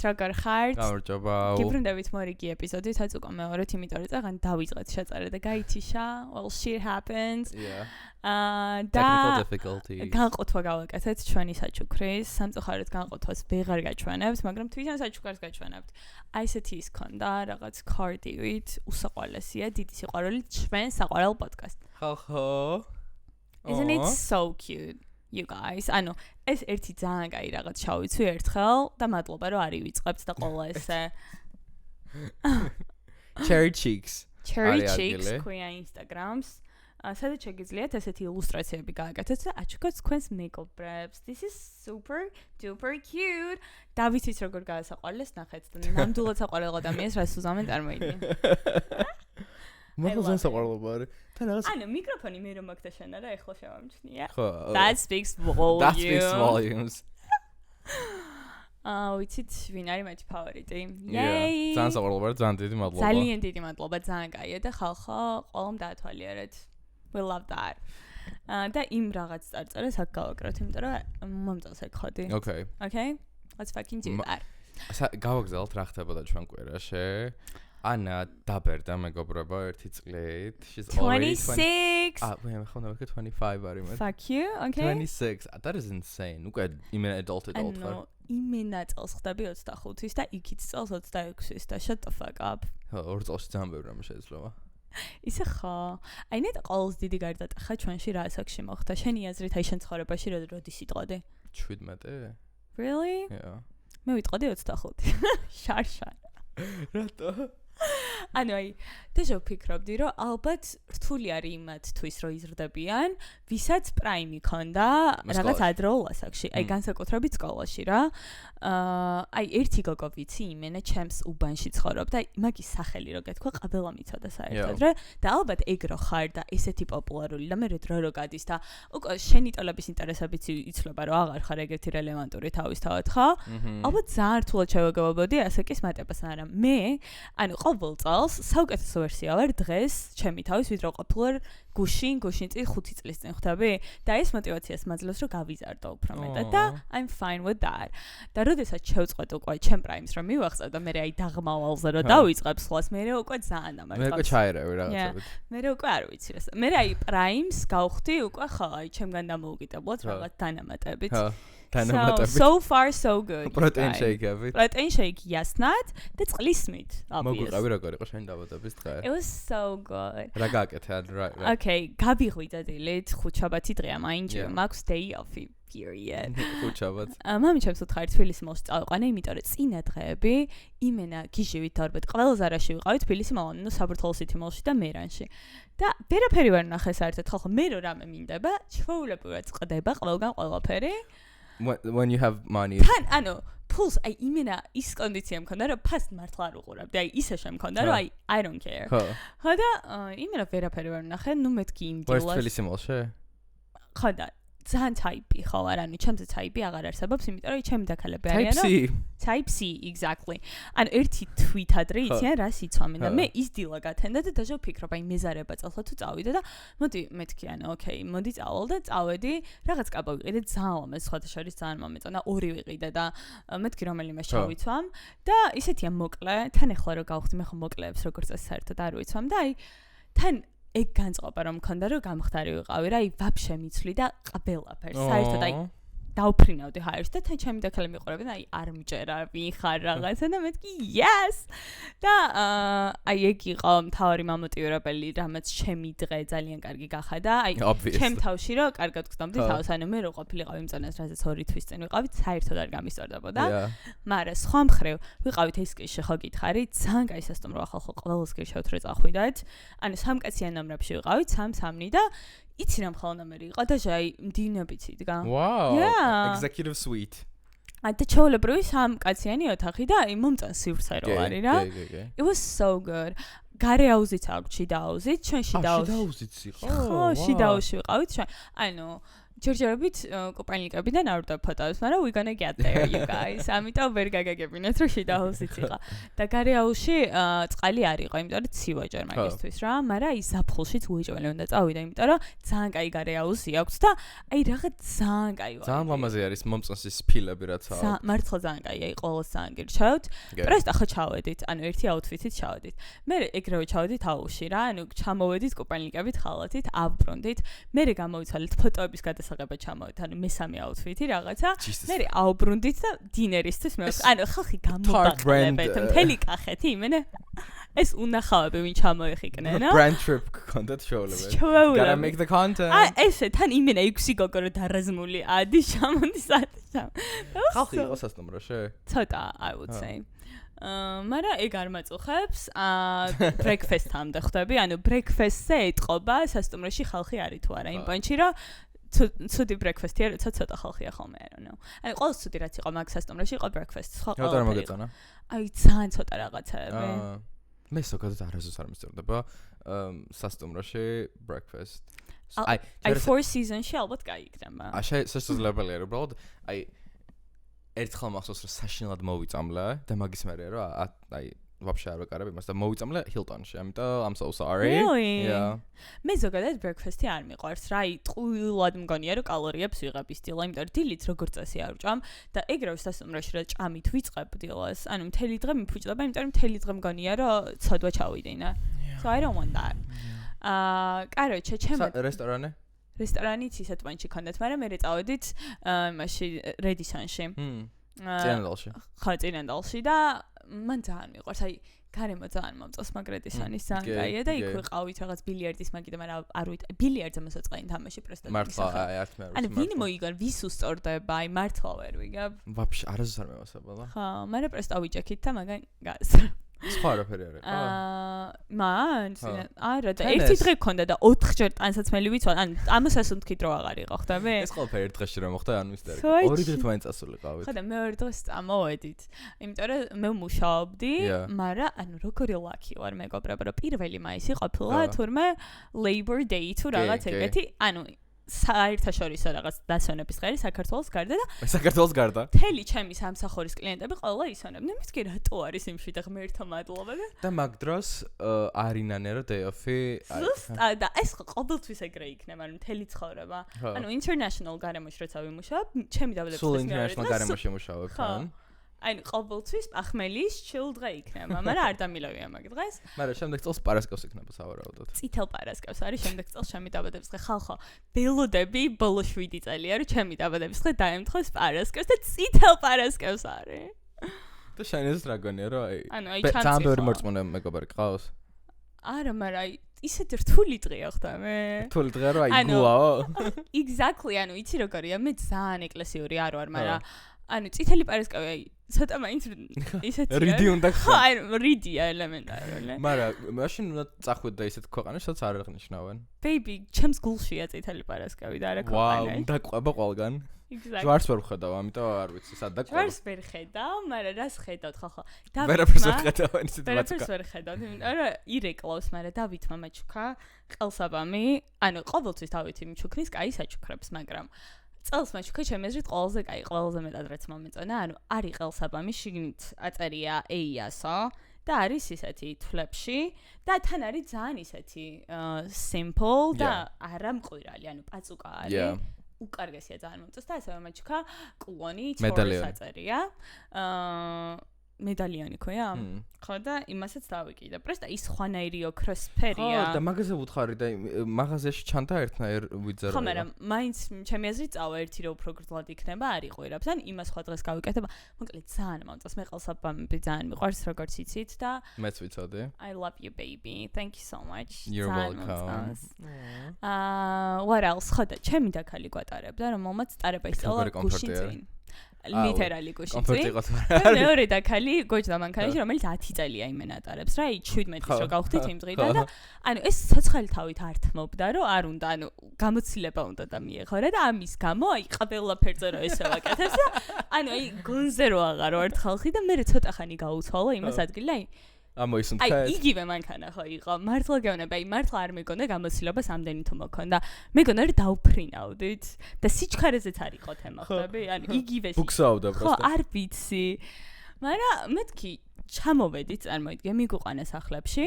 როგორ ხართ? გამარჯობა. გიბრუნდებით მორიგი ეპიზოდით, რაც უკვე მეორედ, იმიტომ რომ წაღან დავიწყეთ შეწარე და გაითიშა. Well, shit happens. Yeah. და Technical difficulties. განყოფა გავაკეთეთ ჩვენი საჩუქრის. სამწუხაროდ განყოფას ვეღარ გაჩვენებთ, მაგრამ თვითონ საჩუქრს გაჩვენებთ. აი ესეთი ის ქონდა, რაღაც კორდივით, უსაყვარლესია, დიდი სიყვარული ჩვენ საყვარელ პოდკასტ. ხო. Isn't it so cute? You guys, ანუ ეს ერთი ძალიან კაი რაღაც შავიცვი ერთხელ და მადლობა რომ არ ივიწყებთ და ყველა ესე Cherry cheeks. Cherry არის cheeks ადგილი. ქვია Instagrams. სადაც შეგიძლიათ ესეთი ილუსტრაციები გააკეთოთ და აჩქოთ თქვენს makeup preps. This is super duper cute. და ვიცით როგორ გაასაყვარლეს ნახეთ და ნამდვილად საყვარელ ადამიანს რას უზამენ წარმოიდგინე. მოხდა საყვარლობა არის. თან რაღაც ანუ მიკროფონი მე რომ მაგდა შენ არა ეხლა შევამჩნია. ხო. That speaks volumes. That speaks volumes. ვიცით ვინ არის მათი ფავორიტი? Yeah. ძალიან საყვარლობა არის, ძალიან დიდი მადლობა. ძალიან დიდი მადლობა, ძალიან კაია და ხალხო ყველამ დაათვალიერეთ. We love that. და იმ რაღაც წარწერას აქ გავაკროთ, იმიტომ რომ მომწონს ეგ ხოდი. Okay? Let's fucking do that. გავაგზავნოთ რა ხდებოდა ჩვენ კვირაში. ანა დაბერდა მეგობრებო ერთი წლით. She's already 26. მე ხომ 25 არის მე. Fuck you. Okay. 26. That is insane. უკვე იმენ adult ხარ. ანუ იმენა წელს ხდები 25-ის და იქით წელს 26-ის და shut the fuck up. ხო, ორ წელში ძალიან ბევრი რამე შეიძლება. ისე ხო. აი ნეტ ყოველს დიდი გარდატეხა ჩვენში რა ასაკში მოხდა. შენი აზრით აი შენ ცხოვრებაში როდის იტყოდი? 17. Really? Yeah. მე ვიტყოდი 25. შარშან. რატო? ანუ აი და ვფიქრობდი რომ ალბათ რთული არის იმათთვის რომ იზრდებიან, ვისაც პრაიმი ქონდა რაღაც ადრეულ ასაკში, აი განსაკუთრებით სკოლაში რა. აი ერთი გოგო ვიცი იმენა ჩემს უბანში ცხოვრობდა, მაგის სახელი რო გეთქვა, ყველა მიცოდა საერთოდ რა. და ალბათ ეგ რო ხარ და ესეთი პოპულარული და მე დრო გადის და უკვე შენი ტოლების ინტერესებიც იცლება რომ აღარ ხარ ეგეთი რელევანტური თავისთავად ხო? ალბათ ძალიან რთულად შევაგებობდი ასაკის მატებას, მაგრამ მე ანუ ყოველ წელს საუკეთესო ვერსია ვარ დღეს ჩემი თავის ვიდრე ყოფილვარ გუშინ წინ 5 წლის წინ ხვდები და ეს мотиваციას მაძლევს რომ გავიზარდო უფრო მეტად და I'm fine with that. და როდესაც შევწყვეტ უკვე ჩემ პრაიმს რომ მივახსოვ და მე აი დაღმავალზე რომ დავიწყებ სხვას მე უკვე ძალიან დამარცხავს. მე უკვე ჩაერევი რაღაცებით. მე უკვე არ ვიცი რა. მე აი პრაიმს გავხდი უკვე ხო აი ჩემგან დამოუკიდებლად რაღაც დანამატებით. So far so good. Protein shake-ები. Protein shake яснат და წყლისმით. მოგიყავი როგორ იყო შენი დაბადების დღე? It was so good. რა გააკეთე? Right. Okay, გავიღვიდა დილით ხუთშაბათი დღეა, mind you. Max day off period. ხუთშაბათი. მამიჩემს უთხარი თბილისი მოსწავყანე, იმიტომ რომ წინა დღეები იმენა გიჟივით თორბეთ ყველა ზარაში ვიყავით თბილისი მალონო საბურთალოს city mall-ში და მერანში. და ვერაფერი ვერ ნახე საერთოდ ხალხო მე რო რამე მინდება, ჩვეულებრივად წყდება ყველგან ყველაფერი. When you have money. თან ანუ ფულს აი იმენა ის კონდიცია მქონდა რომ ფასტ მართლა არ უყურებდი აი ისე შემქონდა რომ აი I don't care. ხო და იმენა ვერაფერი ვერ ნახე, ნუ მეთქი იმ დილას. თბილისი მოლში? ხო და ძალიან type ხო არ ანუ ჩემზე type აღარ არსებობს, იმიტომ რომ ჩემი დაქალები არიან. Type C exactly. ან ერთი tweet ადრე იციან რას იცვამენ და მე ის დილა გათენდა და დაჟე ვფიქრობ აი მეზარება წელსა თუ წავიდე და მოდი მეთქი ანუ okay მოდი წავალ და წავედი რაღაც კაბა ვიყიდე ძალიან ლამაზ სხვათა შორის ძალიან მომეწონა ორი ვიყიდე და მეთქი რომელიმე შევიცვამ და ისეთია მოკლე თან ახლა რომ გავხდი მე ხომ მოკლეებს როგორც წესი საერთოდ არ ვიცვამ და აი თან ეგ განწყობა რომ მქონდა რომ გამხდარი ვიყავი რა აი ვაფშე მიცვლი და ყველაფერს საერთოდ აი დავფრინავდი ჰაერს და თან ჩემი დაქალე მიყურებენ აი არ მჯერა ვინ ხარ რაღაცა და მეთქი yes და აი ეგ იყო მთავარი მამოტივირებელი რამაც ჩემი დღე ძალიან კარგი გახადა აი ჩემ თავში რომ კარგად გწდომდი თავს ანუ მე რო ყოფილიყავი იმ წონას რასაც 2 თვის წინ ვიყავით საერთოდ არ გამისწორდებოდა მაგრამ სხვა მხრივ ვიყავით ეს კი შეხო გითხარი ძალიან კაი სასტუმრო ახალ ყოველს გირჩევთ რომ წახვიდეთ ანუ სამკაციან ნომრებში ვიყავით 3-3 და იცი რამ ხელნომერი იყო და ჟაი მდინებიც იდგა. Wow. Executive suite. აი და ჩაოლებრივი სამკაციანი ოთახი და აი მომწონს სივრცე რო არის რა. It was so good. გარე აუზიც აქვს შიდა აუზით, ჩვენ შიდა აუზიც იყო. ხო, შიდა აუზში ვიყავით ჩვენ. ანუ ჯერჯერობით კოპერნიკებიდან არ დავფოტოს, მაგრამ we gonna get there you guys. ამიტომ ვერ გაგაგებინეთ რომ შიდა აუზიც იყო. და გარეაულში წყალი არ იყო, იმიტომ რომ ცივა ჯერ მაგისთვის რა, მაგრამ ის ზაფხულშიც უეჭველი უნდა წავიდა, იმიტომ რომ ძალიან კაი გარეაულსი აქვს და აი რაღაც ძალიან კაი ვარ. ძალიან ლამაზი არის მომწონს ფილები რაც აქვს. მართლა ძალიან კაია, ყოველს ძალიან გირჩევთ. პროსტა ხო ჩავედით, ანუ ერთი აუთფიტით ჩავედით. მე ეგრევე ჩავედით აუში რა, ანუ ჩამოვედით კოპერნიკებით ხალათით, ავბრუნდით. მე გამოვიცვალეთ ფოტოების გადასაღებად ჩამოვედით, ანუ მესამე აუთფიტი რაღაცა. მე ავბრუნდით და დინერისთვის მე ანუ ხალხი გამოვაყენებთ მთელი კახეთი იმენა ეს უნახავები ვინ ჩამოეხიკნენ brand trip content show-ები gotta make the content ესე თან იმენა 6 გოგო რო დარაზმული ადის ჩამონდის ხალხი იყო სასტუმროში ცოტა I would say მაგრამ ეგ არ მაწუხებს breakfast-ამდე ხვდები ანუ breakfast-ზე ეთყობა სასტუმროში ხალხი არის თუ არა იმ პონჩი რომ ცუდი breakfast-ია როცა ცოტა ხალხია ხოლმე I don't know ანუ ყოველ ცუდი რაც იყო მაგ სასტუმროში იყო breakfast სხვა ყველაფერი აი ძალიან ცოტა რაღაცაები მე ზოგადად არასდროს არ მისწორდება სასტუმროში breakfast აი Four Seasons-ში ალბათ გაიგდება შესაძლებელია რომ უბრალოდ აი ერთხელ მახსოვს რომ საშინლად მოვიწამლა და მაგის მერე რომ აი вообще არ ვეკარებ იმას და მოვიწამლა Hilton-ში, ამიტომ I'm so sorry. Really? Yeah. მე ზოგადად breakfast-ი არ მიყვარს. რა, ტყუილად მგონია რომ კალორიებს ვიღებ ის დილა, იმიტომ რომ დილით როგორ წესი არ ვჭამ და ეგრევე სასტუმროში რა ჭამით ვიწყებ დილას. ანუ მთელი დღე მიფუჭდება, იმიტომ რომ მთელი დღე მგონია რომ ცოდვა ჩავიდინა. So I don't want that. კაროჩე, ჩემო რესტორანიც ისეთ პონჩი ქონდათ, მაგრამ მე წავედით იმაში Redison-ში. წინანდალში. ხო, წინანდალში და მან ძალიან მიყვარს, აი გარემო ძალიან მომწონს მაგრედისონის ძალიან კაია და იქ ვიყავით რაღაც ბილიარდის მაგიდა, მაგრამ არ ვიცი, ბილიარდზე მოსაწყენი თამაში პროსტა. მართლა, აი არც მე არ ვიცი. ანუ ვინ მოიგონ, ვის უსწორდება, აი მართლა ვერ ვიგებ. ვაფშე არასდროს არ მევასებალა. ხო, მაგრამ პროსტა ვიჭექით და მაგან გასწრა. სხვა რაფერი არის. მან არა და ერთი დღე გქონდა და 4 ჯერ ტანსაცმელი ვიცვალ. ანუ ამასაც უთქით რომ აღარ იყო, ხვდები? ეს ყველაფერი ერთ დღეში რომ მოხდა, ანუ ისტორია. ორი დღით მაინც ასულიყავით. ხო და მეორე დღეს წამოვედით. იმიტომ რომ მე მუშაობდი, მაგრამ ანუ როგორი ლაკი ვარ მეგობრებო, რომ 1 მაისი ყოფილა თურმე Labor Day თუ რაღაც ეგეთი, ანუ საერთაშორისო რაღაც დასვენების დღე საქართველოს გარდა და საქართველოს გარდა მთელი ჩემი სამსახურის კლიენტები ყველა ისვენებდნენ მისკი რატო არის იმში და ღმერთო მადლობა და მაგ დროს არინანე რომ day off-ი და ეს ყოველთვის ეგრე იქნება ანუ მთელი ცხოვრება ანუ international გარემოში როცა ვიმუშავებ ჩემი დაბადების დღეს სულ international გარემოში ვიმუშავებ თან აი ყოველთვის ახმელის chill დღე იქნება, მაგრამ არ დამილავია მაგ დღეს. მაგრამ შემდეგ წელს პარასკევს იქნება სავარაუდოდ. წითელ პარასკევს არის შემდეგ წელს ჩემი დაბადების დღე. ხალხო, ველოდები ბოლო 7 წელია რომ ჩემი დაბადების დღე დაემთხოს პარასკევს და წითელ პარასკევს არის. და შენ ეს რა გონია რომ აი ანუ აი ჩანს ძალიან ბევრი მორწმუნე მეგობარი ყავს? არა, მაგრამ აი ისეთი რთული დღეა ხდა მე. რთული დღეა რომ აი გულაო. Exactly, ანუ იცი როგორია, მე ძალიან ეკლესიური არ ვარ, მაგრამ ანუ წითელი პარასკევი აი ცოტა მაინც ისეთი რიდი უნდა ხო აი რიდია ელემენტარული მაგრამ მაშინ უნდა წახვიდე და ისეთ ქვეყანაში სადაც არ აღნიშნავენ baby ჩემს გულშია წითელი პარასკევი და არა ქვეყანაში ვაუ დაყვება ყველგან ჯვარს ვერ ხედავ ამიტომ არ ვიცი სად დაყვება ჯვარს ვერ ხედავ მაგრამ რას ხედავთ ხალხო ვერაფერს ვერ ხედავ ეს სიტუაცია ვერაფერს ვერ ხედავ არა ირეკლავს მაგრამ დავით მამაჩუკა ყელსაბამი ანუ ყოველთვის დავით იმჩუქნის კაი საჩუქრებს მაგრამ წელს მაჩუქა ჩემი აზრით ყველაზე კაი ყველაზე მეტად რაც მომეწონა ანუ არის ყელსაბამი შიგნით აწერია EIASO და არის ისეთი თვლებში და თან არის ძალიან ისეთი simple და არა მყირალი ანუ პაწუკა არის უკარგესია ძალიან მომწონს და ასევე მაჩუქა კლონი თორს აწერია медальони ქვია? ხო და იმასაც დავიკიდე. პროსტა ის ხვანაირი ოქროსფერია. ხო და მაგაზე ვუთხარი და მაღაზიაში ჩანდა ერთნაირ ვიძე რა. ხო, მაგრამ მაინც ჩემი აზრით წავა ერთი რო უფრო გრძლად იქნება, არ იყვირებს. ან იმას სხვა დღეს გავიკეთებ. მოკლედ ძალიან მომწონს. მე ყელსაბამი ძალიან მიყვარს როგორც იცით და მეც ვიცოდი. I love you baby. Thank you so much. You're welcome. What else? ხო და ჩემი დაქალი გვატარებდა, რომელმაც ტარება ისწავლა გუშინ წინ. Literally გუშინ წინ. მეორე დაქალი გოჯ და მანქანაში რომელიც 10 წელია იმენა ატარებს რა, 17-ის რო გავხდით იმ დღიდან და ანუ ეს ცოცხალი თავით არ თმობდა რომ არ უნდა ანუ გამოცდილება უნდა და მიეღო რა და ამის გამო აი ყველაფერზე რო ესე ვაკეთებს და ანუ აი გონზე რო აღარ ვარ ხალხი და მე ცოტა ხანი გაუცვალო იმას ადგილი აი ამოისუნთქეთ. აი, იგივე მანქანა ხო იყო. მართლა გეუბნები, აი, მართლა არ მეგონა გამოცდილებას ამდენი თუ მოქონდა. მეგონა რომ დავფრინავდით და სიჩქარეზეც არ იყო თემა, ხვდები? ანუ იგივე ბუქსაუდა ხო, არ ვიცი. მაგრამ მეთქი ჩამოვედით, წარმოიდგე, მიგვიყვანა სახლებში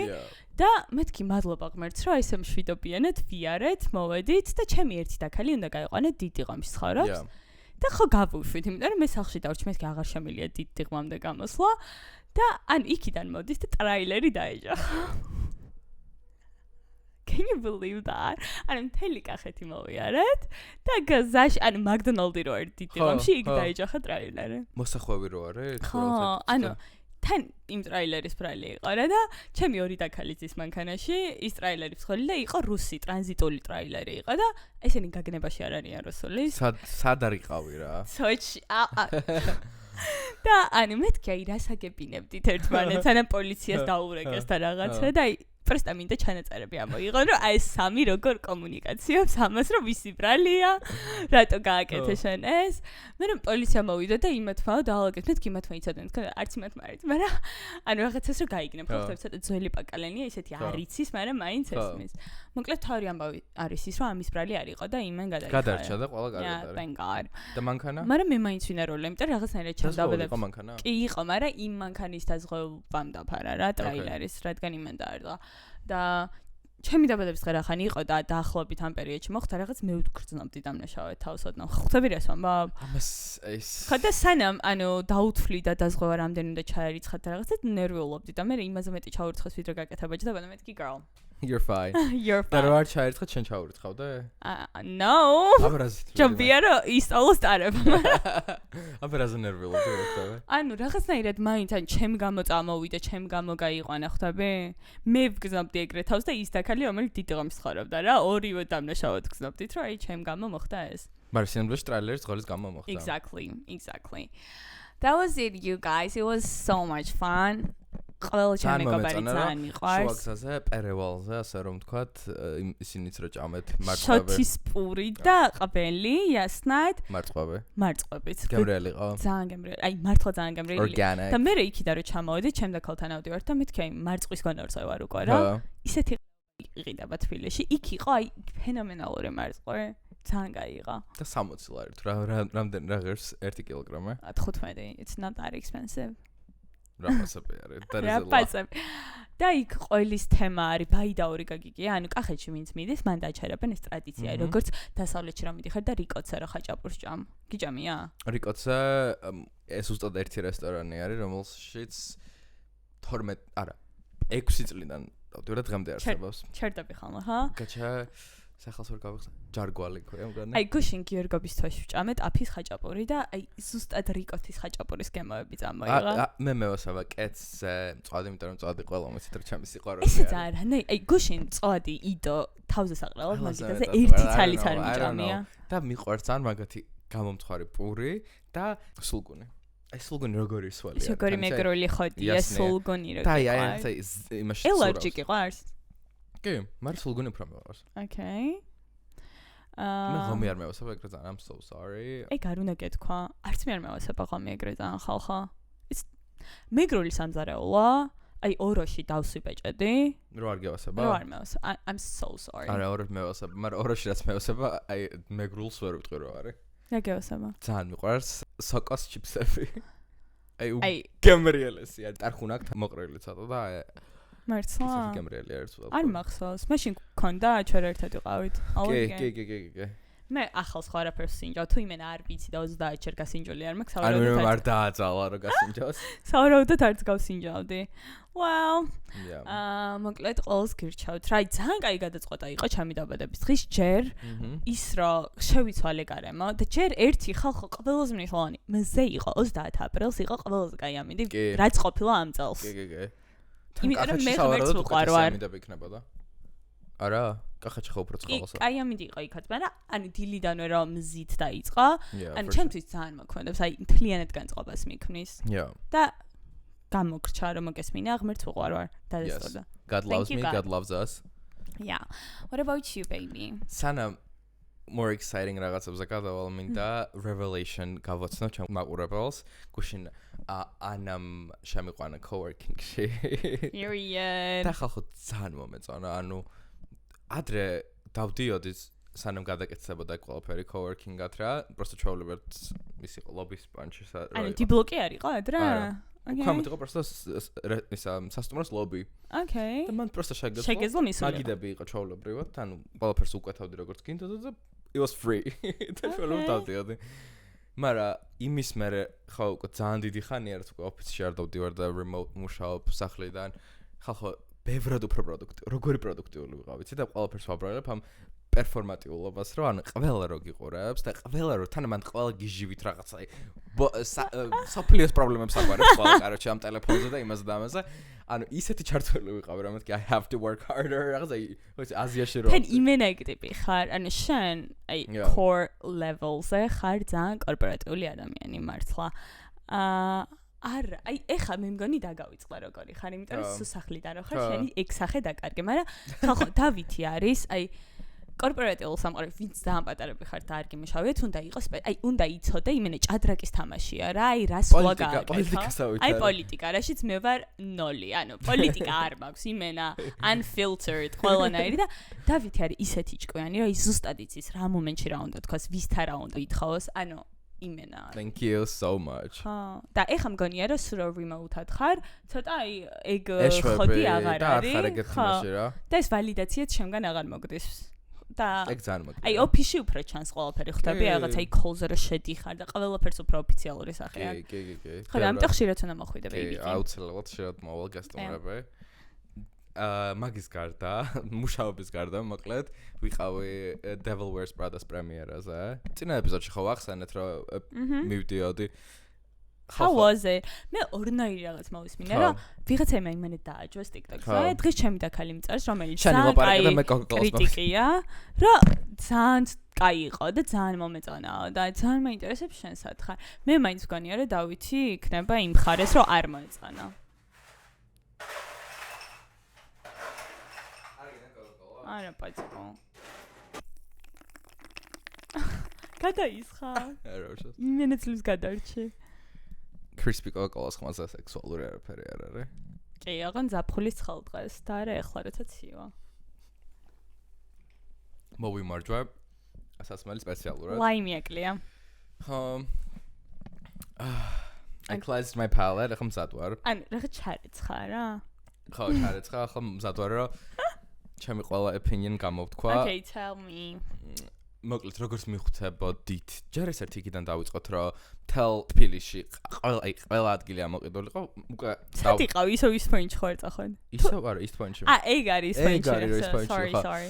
და მეთქი მადლობა ღმერთს, რომ ისე მშვიდობიანად ვიარეთ, მოვედით და ჩემი ერთი დაქალი უნდა გაიყვანეთ დიდიღმში ცხოვრობს. და ხო გავუშვით, იმიტომ რომ მე სახლში დავრჩი, მეთქი აღარ შემიძლია დიდიღმამდე გამოსვლა. და ან იქიდან მოდის და ტრაილერი დაეჯახა. Can you believe that? ანუ მთელი კახეთი მოვიარეთ და გაზაში, ანუ მაკდონალდი რო ერთ დიდიღმში იქ დაეჯახა ტრაილერი. მოსახვევი რო არის? ხო, ანუ თან იმ ტრაილერის ბრალი იყო რა და ჩემი ორი დაქალი ძის მანქანაში ის ტრაილერი მსხვილი და იყო რუსი ტრანზიტული ტრაილერი იყო და ესენი გაგნებაში არ არიან რუსული. სად არიყავი რა? სოჩი და ანუ მეთქი აი რას აგებინებდით ერთმანეთს ან პოლიციას დაურეკეს და რაღაცა და აი პრესტა მინდა ჩანაწერები ამოიღო რომ აი სამი როგორ კომუნიკაციობს ამას რომ ვისი ბრალია რატო გააკეთე შენ ეს მე რომ პოლიცია მოვიდა და იმათმა დაალაგეთ მეთქი მათმა იცოდნენ თქო არც იმათმა არის მაგრამ ანუ რაღაცას რომ გაიგნებ ხო ხდება ცოტა ძველი პაკალენია ისეთი არ იცის მაგრამ მაინც ესმის მოკლედ თავი ამბავი არის ის რომ ამის ბრალი არ იყო და იმენ გადარჩა და ყველა კარგად არის და მანქანა მაგრამ მე მაინც ვინარო იმიტომ რაღაცნაირად ჩამდაბედებ მანქანა კი იყო მაგრამ იმ მანქანის დაზღვევამ დაფარა რა ტრეილერის რადგან იმენ დაერდა და ჩემი დაბადების დღე რახანი იყო და დაახლოებით ამ პერიოდში მოხდა რაღაც მე ვგრძნობდი დამნაშავედ თავს ოდნავ ხვდები რას ვამბობ ამას ეს ხოდა სანამ ანუ დაუთვლი და დაზღვევა რამდენი უნდა ჩაერიცხათ და რაღაცა ნერვიულობდი და მე იმაზე მეტი ჩაურიცხეს ვიდრე გაკეთა ბაჭდა და მეთქი girl You're fine. და რა არ ჩაერთხა შენ ჩაურიცხავდე? No. ჯობია რომ ისწავლო სტარებ. აბერაზე ნერვიულობდი რა ხდება? ანუ რაღაცნაირად მაინც ან ჩემ გამო წამოვიდა, ჩემ გამო გაიყვანა ხვდები? მე ვგზნობდი ეგრე თავს და ის დაქალი რომელიც დიდიღმში ცხოვრობდა რა, ორივე დამნაშავედ გზნობდით რომ აი ჩემ გამო მოხდა ეს. მაგრამ სინამდვილეში ტრეილერის ძღოლის გამო მოხდა. Exactly. That was it you guys. It was so much fun. ყველა ჩემი მეგობარი ძალიან მიყვარს. შუაგზაზე, პერევალზე, ასე რომ ვთქვათ, ისინიც რო ჭამეთ მარწყვები. შოთის პური და ყბელი, яснად. მარწყვებით. გემრიელი ყო. ძალიან გემრიელი. აი, მართლა ძალიან გემრიელი. და მე იქიდან რო ჩამოვედი, ჩემ დაქალთან ავდივარ და მეთქი აი, მარწყვის გონორზე ვარ უკვე რა. ისეთი იყიდება თბილისში. იქ იყო აი, ფენომენალური მარწყვა. ძალიან გაიღო. და 60 ლარი თუ რამდენი რა ღირს 1 კილოგრამი? 15. It's not that expensive. რაფასები არის და და იქ ყოველის თემა არის ბაიდაური გაგიგია ანუ კახეთში ვინც მიდის მან დაჩერებენ ეს ტრადიცია როგორც დასავლეთში რომ მიდიხარ და რიკოცა რა ხაჭაპურს ჭამ გიჭამია რიკოცა ეს უბრალოდ ერთი რესტორანი არის რომელშიც 12 არა 6 წლიდან დავდივარ დღემდე არსებობს ჩერდები ხალხა ხა გაჩა სახელს ვერ გავიხსნა ჯარგვალი ქვია მგონი აი გუშინ გიორგობის თვეში ვჭამეთ აფის ხაჭაპური და აი ზუსტად რიკოთის ხაჭაპურის გემოები წამოიღო მე მევასება კეთზე მწვადი იმიტომ რომ მწვადი ყველა მოცით რომ ჩემი სიყვარული ისიც არა ნე აი გუშინ მწვადი იდო თავზე საყრელად მაგიტაზე ერთი ცალიც არ მიჭამია და მიყვარს ან მაგათი გამომთხარი პური და სულგუნი აი სულგუნი როგორი სვალი არის როგორი მეგრული ხოდია სულგუნი როგორი და აი იმაში ელერჯიკი ყავს კი, მაგრამ სულგუნი უფრო მეყვარს. Okay. მე ღომი არ მევასება ეგრე ძალიან, I'm so sorry. ეგ არ უნდა გეთქვა. არც მე არ მევასება ღომი ეგრე ძალიან ხალხა. მეგრული სამზარეულა. აი ოროში დავსვიბეჭედი. რო არ გევასება? რო არ მევასება. I'm so sorry. არა, ოროში მევასება, მაგრამ ოროში რაც მევასება, აი მეგრულს ვერ ვიტყვი რო არის. რა გევასება? ძალიან მიყვარს სოკოს ჩიპსები. აი გემრიელესია, ტარხუნა აქვს მოყრილი ცოტა და მართლა? გემრიელი არის უბრალოდ. არ მახსოვს. მაშინ გქონდა ჩვენ ერთად ვიყავით. კი. მე ახალს ხო არაფერს სინჯავ. თუ იმენა არ ვიცი და 30 ჯერ გასინჯული არ მაქვს. ანუ მე არ დააძალა რომ გასინჯავს. სავარაუდოდ არც გავსინჯავდი. Well. მოკლედ ყოველს გირჩევთ. რა ძალიან კაი გადაწყვეტა იყო ჩემი დაბადების დღის ჯერ ის რომ შევიცვალე გარემო და ჯერ ერთი ხალხო ყველაზე მნიშვნელოვანი მზე იყო 30 აპრილს იყო ყველაზე კაი ამინდი რაც ყოფილა ამ წელს. კი. იმიტომ რომ მე ღმერთს ვუყვარვარ. არა, კახეთში ხო უფრო წყალოსა. აი ამინდი იყო იქაც, მაგრამ ანუ დილიდანვე რომ მზით დაიწყო, ანუ ჩემთვის ძალიან მოქმედებს, აი მთლიანად განწყობას მიქმნის. და გამოგრჩა რომ მოგესმინა, ღმერთს ვუყვარვარ და დასწორდა. God loves me, God loves us. Yeah. What about you, baby? სანამ more exciting რაღაცებზე გადავალ მინდა revelation გავაცნო ჩემ მაყურებელს. გუშინ ანამ შემიყვანა coworking-ში. Period. და ხალხო ძალიან მომეწონა, ანუ ადრე დავდიოდი სანამ გადაკეთებოდა ყველაფერი coworking-ად რა, просто ჩვეულებრივად ის იყო lobby sponge. ანუ დიბლოკი არისო ადრე? უკამეთ იყო просто ისა სასტუმროს lobby. Okay. და მან просто შეგეძლო მისული. მაგიდები იყო ჩვეულებრივად, ანუ ყველაფერს უკეთავდი როგორც გინდოდა და it was free. და ჩვეულებრივად დავდიოდი. მაგრამ იმის მერე ხო უკვე ძალიან დიდი ხანია რაც უკვე ოფისში არ დავდივარ და remote მუშაობ სახლიდან. ხალხო ბევრად უფრო პროდუქტიული, როგორი პროდუქტიული ვიყავ, ვიცი და ყველაფერს ვაბრალებ ამ პერფორმატიულობას, რომ ანუ ყველა რო გიყურებს და ყველა რო თან მან ყველა გიჟივით რაღაცა სოფლიოს პრობლემებს აგვარებს ყველა კაროჩე ამ ტელეფონზე და იმაზე და ამაზე. ანუ ისეთი ჩართული ვიყავ რომ მეთქი I have to work harder რაღაცა ვიცი აზიაში რო თან იმენა ტიპი ხარ, ანუ შენ აი core levels-ზე ხარ ძალიან კორპორატიული ადამიანი მართლა. არა, აი ეხა მე მგონი დაგავიწყდა როგორი ხარ, იმიტომ რომ სახლიდან რო ხარ, შენი ექსახე დაკარგე, მაგრამ ხალხო დავითი არის, აი კორპორატიულ სამყაროში ვინც ძალიან პატარები ხარ და არ გიმუშავეთ, უნდა იყოს, აი უნდა იცოდე იმენა ჭადრაკის თამაშია რა, აი რას ვაგააკეთო. აი პოლიტიკა, რაშიც მე ვარ 0, ანუ პოლიტიკა არ მაქვს იმენა unfiltered ყველანაირი და დავითი არის ისეთი ჭკვიანი, რომ ის ზუსტად იცის რა მომენტში რა უნდა თქვას, ვისთან რა უნდა ითხოვოს, ანუ იმენა. Thank you so much. და ეხა მგონია რომ სულ remote-ად ხარ, ცოტა აი ეგ ხოდი აღარ არის. და ეს ვალიდაციაც შემგან აღარ მოგდის. და აი ოფისში უფრო ჩანს ყველაფერი ხვდები რაღაცა აი call-ზე რა შედიხარ და ყველაფერს უფრო ოფიციალური სახეა. კი. ხო და ამიტომ ხშირად უნდა მოხვიდე ბეიბი. აუცილებლად ხშირად მოვალ გასტუმრები. მაგის გარდა, მუშაობის გარდა, მოკლედ, ვიყავი Devil Wears Prada პრემიერაზე. წინა ეპიზოდში ხო ვახსენეთ, რომ მივდიოდი. How was it? მე ორნაირი რაღაც მოვისმინე, რომ ვიღაცა იმენა დააჯვეს TikTok-ზე. დღეს ჩემი და ქალი მწერს, რომელიც ძალიან კრიტიკია, რომ ძალიან კაი იყო და ძალიან მომეწონაო და ძალიან მაინტერესებს შენ სათხარ. მე მაინც მგონია, რომ დავითი იქნება იმ ხარეს, რომ არ მოეწონა. არა პაჭკო. გადაისხა. არა უშო. იმენა წლის გადარჩე. Crispy Coca-Cola-ს ხმაზე სექსუალური არაფერი არ არის. კი, აღან ზაფხულის ცხელდღეს და არა ეხლა რაცა ცივა. მოვიმარჯვა სასმელი სპეციალურად. ლაიმიაკლია. I cleansed my palate, ახლა მზად ვარ. ან რაღაც ჩარეცხა რა? ხო, ჩარეცხა, ახლა მზად ვარ, რომ ჩემი ყველა opinion გამოვთქვა. Okay, tell me. მოკლედ როგორც მიხვდებოდით, ჯერ ეს ერთი იქიდან დავიწყოთ, რომ თელ თბილისში ყველა ადგილი ამოყიდულიყო, უკვე სად იყავ ისო ის პოინტში ხო ერთხელ? ისო არა, ის პოინტში. ეგ არის პოინტში. Sorry.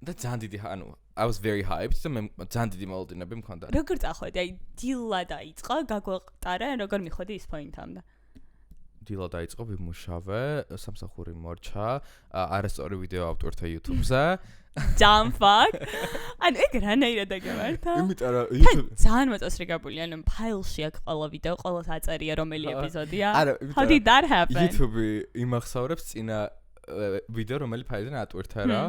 და ძალიან დიდი, ანუ I was very hyped და მე ძალიან დიდი მოლოდინები მქონდა. როგორ წახვედი? აი დილა დაიწყო, გაგვეყარა, როგორ მიხვედი ის პოინტამდე? დილა დაიწყო, ვიმუშავე, სამსახური მორჩა, არასწორი ვიდეო ავტვირთა YouTube-ზე. Dumb fuck. ან ეგ რანაირად დაგემართა? იმიტომ რომ YouTube ძალიან მოწესრიგებული, ანუ ფაილში აქვს ყველა ვიდეო, ყველა საწერია რომელი ეპიზოდია. How did that happen? YouTube იმახსოვრებს წინა ვიდეო რომელი ფაილიდან ატვირთა რა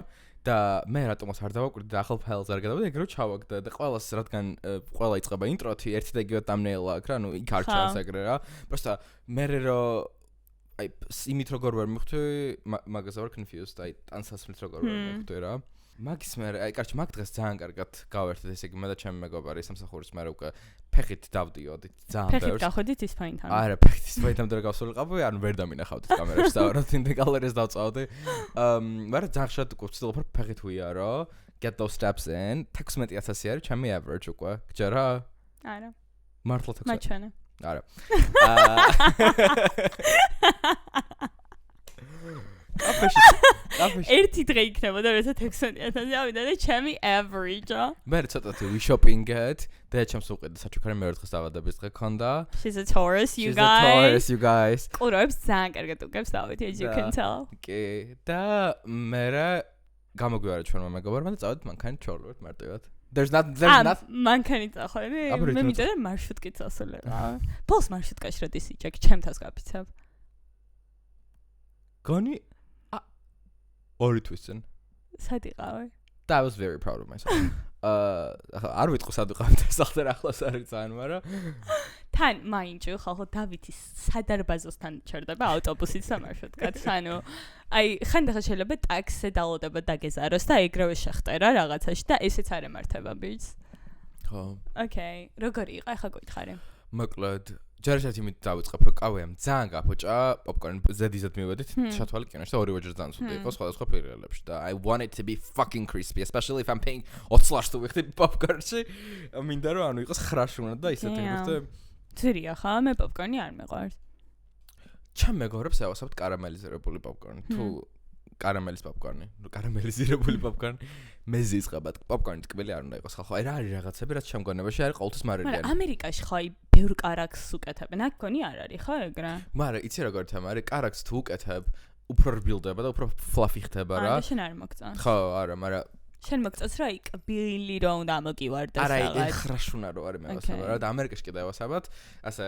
და მე რატომაც არ დავაკვირდი და ახალ ფაილს არ გადავედი, ეგ რო ჩავაგდა და ყველას რადგან ყველა იწყება ინტროთი, ერთი და იგივე thumbnail აქვს რა, ნუ იქ არ ჩანს ეგრე რა. Просто მე რო აი იმით როგორ ვერ მივხვდი, მაგაზე ვარ confused, აი ტანსასმით როგორ ვერ მივხვდი რა. მაგის მე აი კარჩი მაგ დღეს ძალიან კარგად გავერთეთ ესე იგი მე და ჩემი მეგობარი სამსახურის მე უკვე ფეხით დავდიოდით ძალიან ბევრს. ფეხით გახვედით ის პოინტამდე? არა, ფეხით ის პოინტამდე რა გავსულიყავი, ანუ ვერ დამინახავდით კამერაში, დავარო ინტეგრალერს დავწავდი. მაგრამ ძალიან ხშირად უკვე ვცდილობ რომ ფეხით ვიარო, get those steps in. 16000 არის ჩემი average უკვე. გჯერა? არა. მართლა 16. მაჩვენე. არა. ერთი დღე იქნებოდა, როცა 16000 ავიდა და ჩემი average-ა. მე ცოტათი shopping-ად და ჩემს უყიდე საჩუქარი მეორე დღეს დავადების დღე ქონდა. She's a Taurus, you guys. ყურებს ძალიან კარგად უგებს დავითი, as you can tell. კი, და მე გამოგვიარა ჩვენმა მეგობარმა და წავედით მანქანით ჩავლებთ მარტივად. There's not მანქანით წახვედი? მე მითხრა მარშრუტკით წასული რა. ბოლოს მარშრუტკაში როდის იჭექ, ჩემთავს გაფიცებ. გონი ორი თვის წინ. სად იყავი? I was very proud of myself. არ ვიტყვი სად ვიყავით სახტერ ახლოს არის ძალიან, მაგრამ თან მაინჭი ხალხო დავითის სადარბაზოსთან ჩერდება ავტობუსით სამარშრუტკაც. ანუ აი ხანდახან შეიძლება ტაქსზე დალოდება დაგეზაროს და ეგრევე შეხტერა რაღაცაში და ესეც არ ემართება ბიჭს. ხო. ოკეი, როგორი იყო ახლა გითხარი? მოკლედ ჯერჯერობით იმით დავიწყებ რომ კავეამ ძალიან გაფოჭა პოპკორნი ზედიზად მივედით შათვალი კინოში და ორივე ჯერ ძალიან ცუდი იყო სხვადასხვა პირელებში და I want it to be fucking crispy especially if I'm paying 20 ლარს თუ ვიხდი პოპკორნში მინდა რომ ანუ იყოს ხრაშუნა და ისეთი ვიხდი ძირია ხა მე პოპკორნი არ მეყვარს ჩემ მეგობრებს ევასებთ კარამელიზირებული პოპკორნი თუ კარამელის პოპკორნი კარამელიზირებული პოპკორნი მეზის ყაბად პოპკორნი ტკბილი არ უნდა იყოს ხალხო აი რა არის რაღაცები რაც ჩემ გონებაში არის ყოველთვის მარილიანი მაგრამ ამერიკაში ხო აი ბევრ კარაქს უკეთებენ აქ გონი არ არის ხო ეგრე მაგრამ იცი როგორ თემა არის კარაქს თუ უკეთებ უფრო რბილდება და უფრო ფლაფი ხდება რა შენ არ მოგწონს ხო არა მაგრამ შენ მოგწონს რა იკბილი რომ უნდა მოგივარდეს რაღაც არა ხრაშუნა რო არის მევასება რა და ამერიკაში კიდე ევასებათ ასე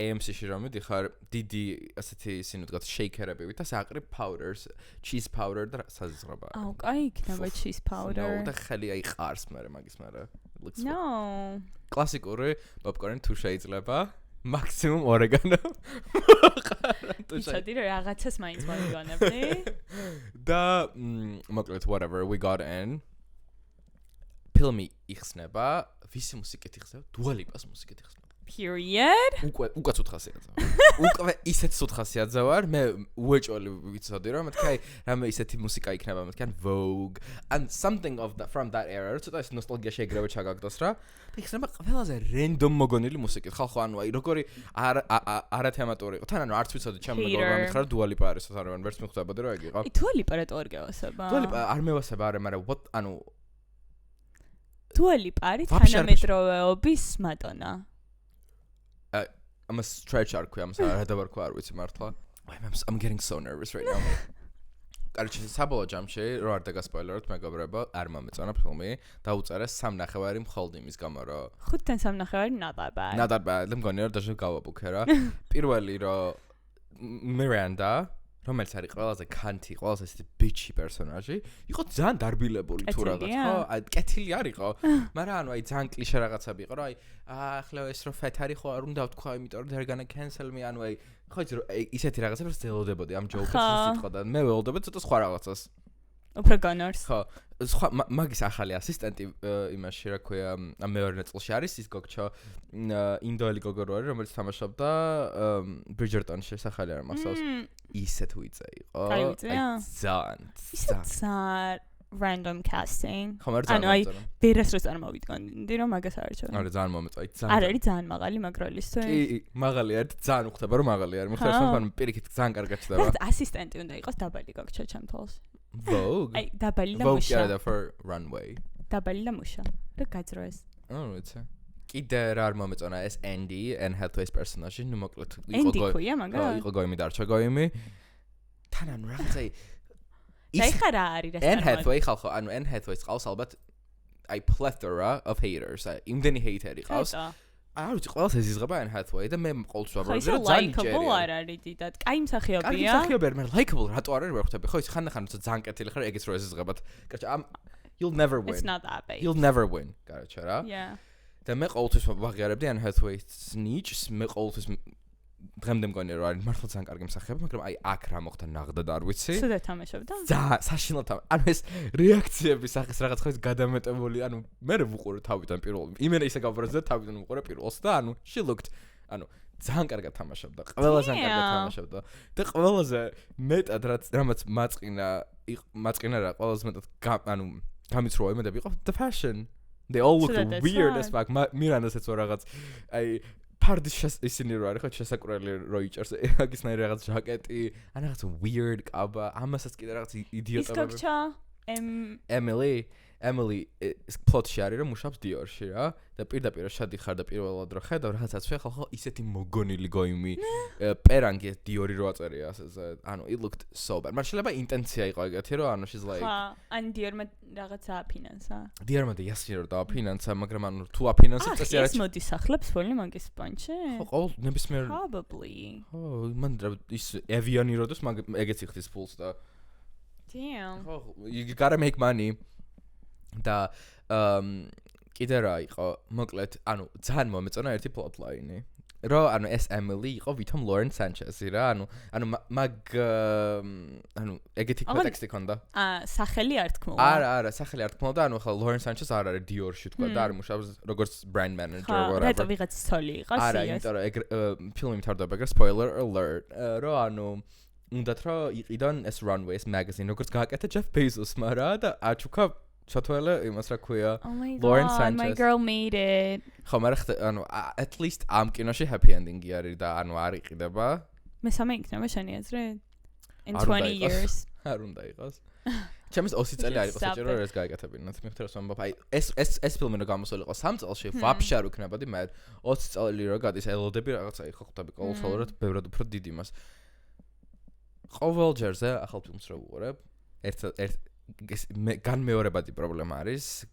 AMC-ში რომ მიდიხარ დიდი ასეთი ისინი ვთქვათ შეიქერები და საყრიფ powders cheese powder და საზღვრება აუ კაი იქნება cheese powder და ხელი აი ყარს მე მაგის მე no კლასიკური პოპკორნი თუ შეიძლება მაქსიმუმ ორეგანო ისეთი რომ რაღაცას მაინც მოგიგონებდი და მოკლედ whatever we got in ფილმი იხსნება ვისი მუსიკით იხსნება Dua Lipa's მუსიკით იხსნება period უკვე ცუდ ხასიათზე უკვე ისეთ ცუდ ხასიათზე ვარ მე უეჭველი ვიცოდი რომ მეთქი რამე ისეთი მუსიკა იქნება მეთქი Vogue and something of that from that era ცოტა ეს ნოსტალგია შეიძლება ჩაგაგდოს რა და იხსნება ყველაზე random მოგონილი მუსიკით ხალხო ანუ აი როგორი არა თემატური იყო თან ანუ არც ვიცოდი ჩემ მეგობრმა მითხრა Dua Lipa არის თორემ ვერც მიხვდებოდი რომ ეგ იყო Dua Lipa რა თორგევასება Dua Lipa არ მევასება არა მაგრამ what ანუ Dua Lipa არის თანამედროვეობის მადონა I'm a stretch arc I'm sorry I don't know which მართლა I'm getting so nervous right now კარჩი საბოლოო ჯამში რო არ დაგასპოილეროთ მეგობრებო არ მომეწონა ფილმი დაუწერე 3.5 მხოლოდ იმის გამო რომ 5-დან 3.5 ნადარბად მგონია რომ დაჟე გავაბუქე რა პირველი რომ Miranda რომელიც არის ყველაზე კანთი ყველაზე ესეთი ბიჩი პერსონაჟი იყო ძალიან დარბილებული თუ რაღაც ხო აი კეთილი არისო მაგრამ ანუ აი ძალიან კლიშე რაღაცები იყო რომ აი ახლა ეს რო ფეთ არის ხო არ უნდა ვთქვა იმიტომ რომ they're gonna cancel me ანუ აი ხო იცი რომ ისეთი რაღაცები რომ ზელოდებოდი ამ ჯოუკის სიტყვა და მე ველოდებოდი ცოტა სხვა რაღაცას უფრო განორს ხო სხვა მაგის ახალი ასისტენტი იმაში რა ქვია ამ მეორე ნაწილში არის ის გოგჩო ინდოელი გოგო რო არის რომელიც თამაშობდა Bridgerton-ში სახალი არ მახსოვს ისეთ ვიწე იყო აი ძალიან random casting ანუ აი ვერას რო წარმოვიდგონდი რომ მაგას არ ჩა არა ძალიან მომეწონა ძალიან არ არის ძალიან მაღალი მაგროლისთვის კი მაღალი არის ძალიან უხდება რომ მაღალი არის მიხვდებს რომ პირიქით ძალიან კარგად ჩდება და ასისტენტი უნდა იყოს დაბალი გოგჩა ჩემ თვალს Vogue აი დაბალი და მუშა Vogue era for runway დაბალი და მუშა რა გაძროეს ვიცი კიდე რა არ მომეწონა ეს Andy and Hathaway's personage ნუ მოკლედ იყო გოიმი დარჩა გოიმი თან ანუ რაღაცა დაიხარა არის Anne Hathaway ხალხო ანუ Anne Hathaway ყავს ალბათ აი plethora of haters იმდენი hateri ყავს არ ვიცი ყველას ეზიზღება Anne Hathaway და მე ყოველთვის ვაბრძოლე რომ ძალიან ლაიკაბл არ არის დიდად კაი მსახიობია კაი მსახიობია მაგრამ ლაიკაბл რატო არ არის ვერ ხვდები ხო ის ხანდახან ძალიან კეთილი ხარ ეგეც რო ეზიზღებათ კაჭა you'll never win it's not that bad you'll never win კაჭა რა და მე ყოველთვის ვაღიარებდი Anne Hathaway-ს ნიჭს მე ყოველთვის დღემდე მგონია რომ არის მართლა ძალიან კარგი მსახიობი მაგრამ აი აქ რა მოხდა ნაღდად არ ვიცი სულ თამაშობდა და საშინლად ანუ ეს რეაქციები სახის რაღაც ხოს გადამეტებული ანუ მე ვუყურე თავიდან პირველ იმენა ისე გავბრაზდა თავიდან ვუყურე პირველს და ანუ she looked ანუ ძალიან კარგად თამაშობდა ყველაზე კარგად თამაშობდა და ყველაზე მეტად რაც მაწყინა რა ყველაზე მეტად ანუ გამიცრუა იმედები იყო the fashion they all look weird as fuck მირანდასაც რაღაც აი ფარდის ისინი რო არის ხო შესაკურელი რო იჭერს აგისნაირი რაღაც ჟაკეტი ან რაღაც weird კაბა ამასაც კიდე რაღაც იდიოტები ის გოგჩა Emily is plot-ში არის რომ მუშაობს Dior-ში რა და პირდაპირ შედიხარ და პირველად რო ხედავ რაღაცაც ხო ისეთი მოგონილი გოიმი პერანგი Dior-ი რო აწერია ასე ანუ it looked so bad მაგრამ შეიძლება ინტენცია იყო ეგეთი რომ ანუ she's like ან Dior-მა რაღაცა აფინანსა Dior-მა და იასი რო დააფინანსა მაგრამ ანუ თუ აფინანსებს წესი არის ეს მოდის სახლებს ფოლი მაგის სპონჩი ხო ყოველ ნებისმიერ probably ხო მან ის Evian-ი როდეს ეგეც იხდის ფულს და damn oh you gotta make money და კიდე რა იყო მოკლედ ანუ ძალიან მომეწონა ერთი plotline რომ ანუ ეს Emily იყო ვითომ Lauren Sanchez-ი რა ანუ მაგ ანუ ეგეთი კონტექსტი ქონდა სახელი არ თქმულა არა სახელი არ თქმულა ანუ ხა Lauren Sanchez არ არის Dior-ში თქვა და არ მუშაობს როგორც brand manager whatever რატო ვიღაც ცოლი იყო არა იმიტომ რომ ეგ ფილმი მთავრდება ეგ spoiler alert რომ ანუ უნდათ რომ იყიდონ ეს runway ეს magazine როგორც გააკეთა Jeff Bezos-მა რა და აჩუქა ჩათვალე იმას რა ქვია Lauren Sanchez my girl made it ხო მაგრამ ანუ at least ამ კინოში happy ending-ი არის და ანუ არ იყიდება მესამე იქნება შენი აზრით in 20 years არ უნდა იყოს ჩემს 20 წელი არ იყოს საჭირო რომ ეს გაეკეთებინათ მიხდარ რომ აი ეს ფილმი რო გამოსულიყო 3 წელში ვაფშე არ ვქნებოდი მე 20 წელი რო გადის ელოდები რაღაცა ხო ხვდები ყოველდღიურად ბევრად უფრო დიდ იმას ყოველჯერზე ახალ ფილმს რო ვუყურებ ერთ განმეორებადი პრობლემა არის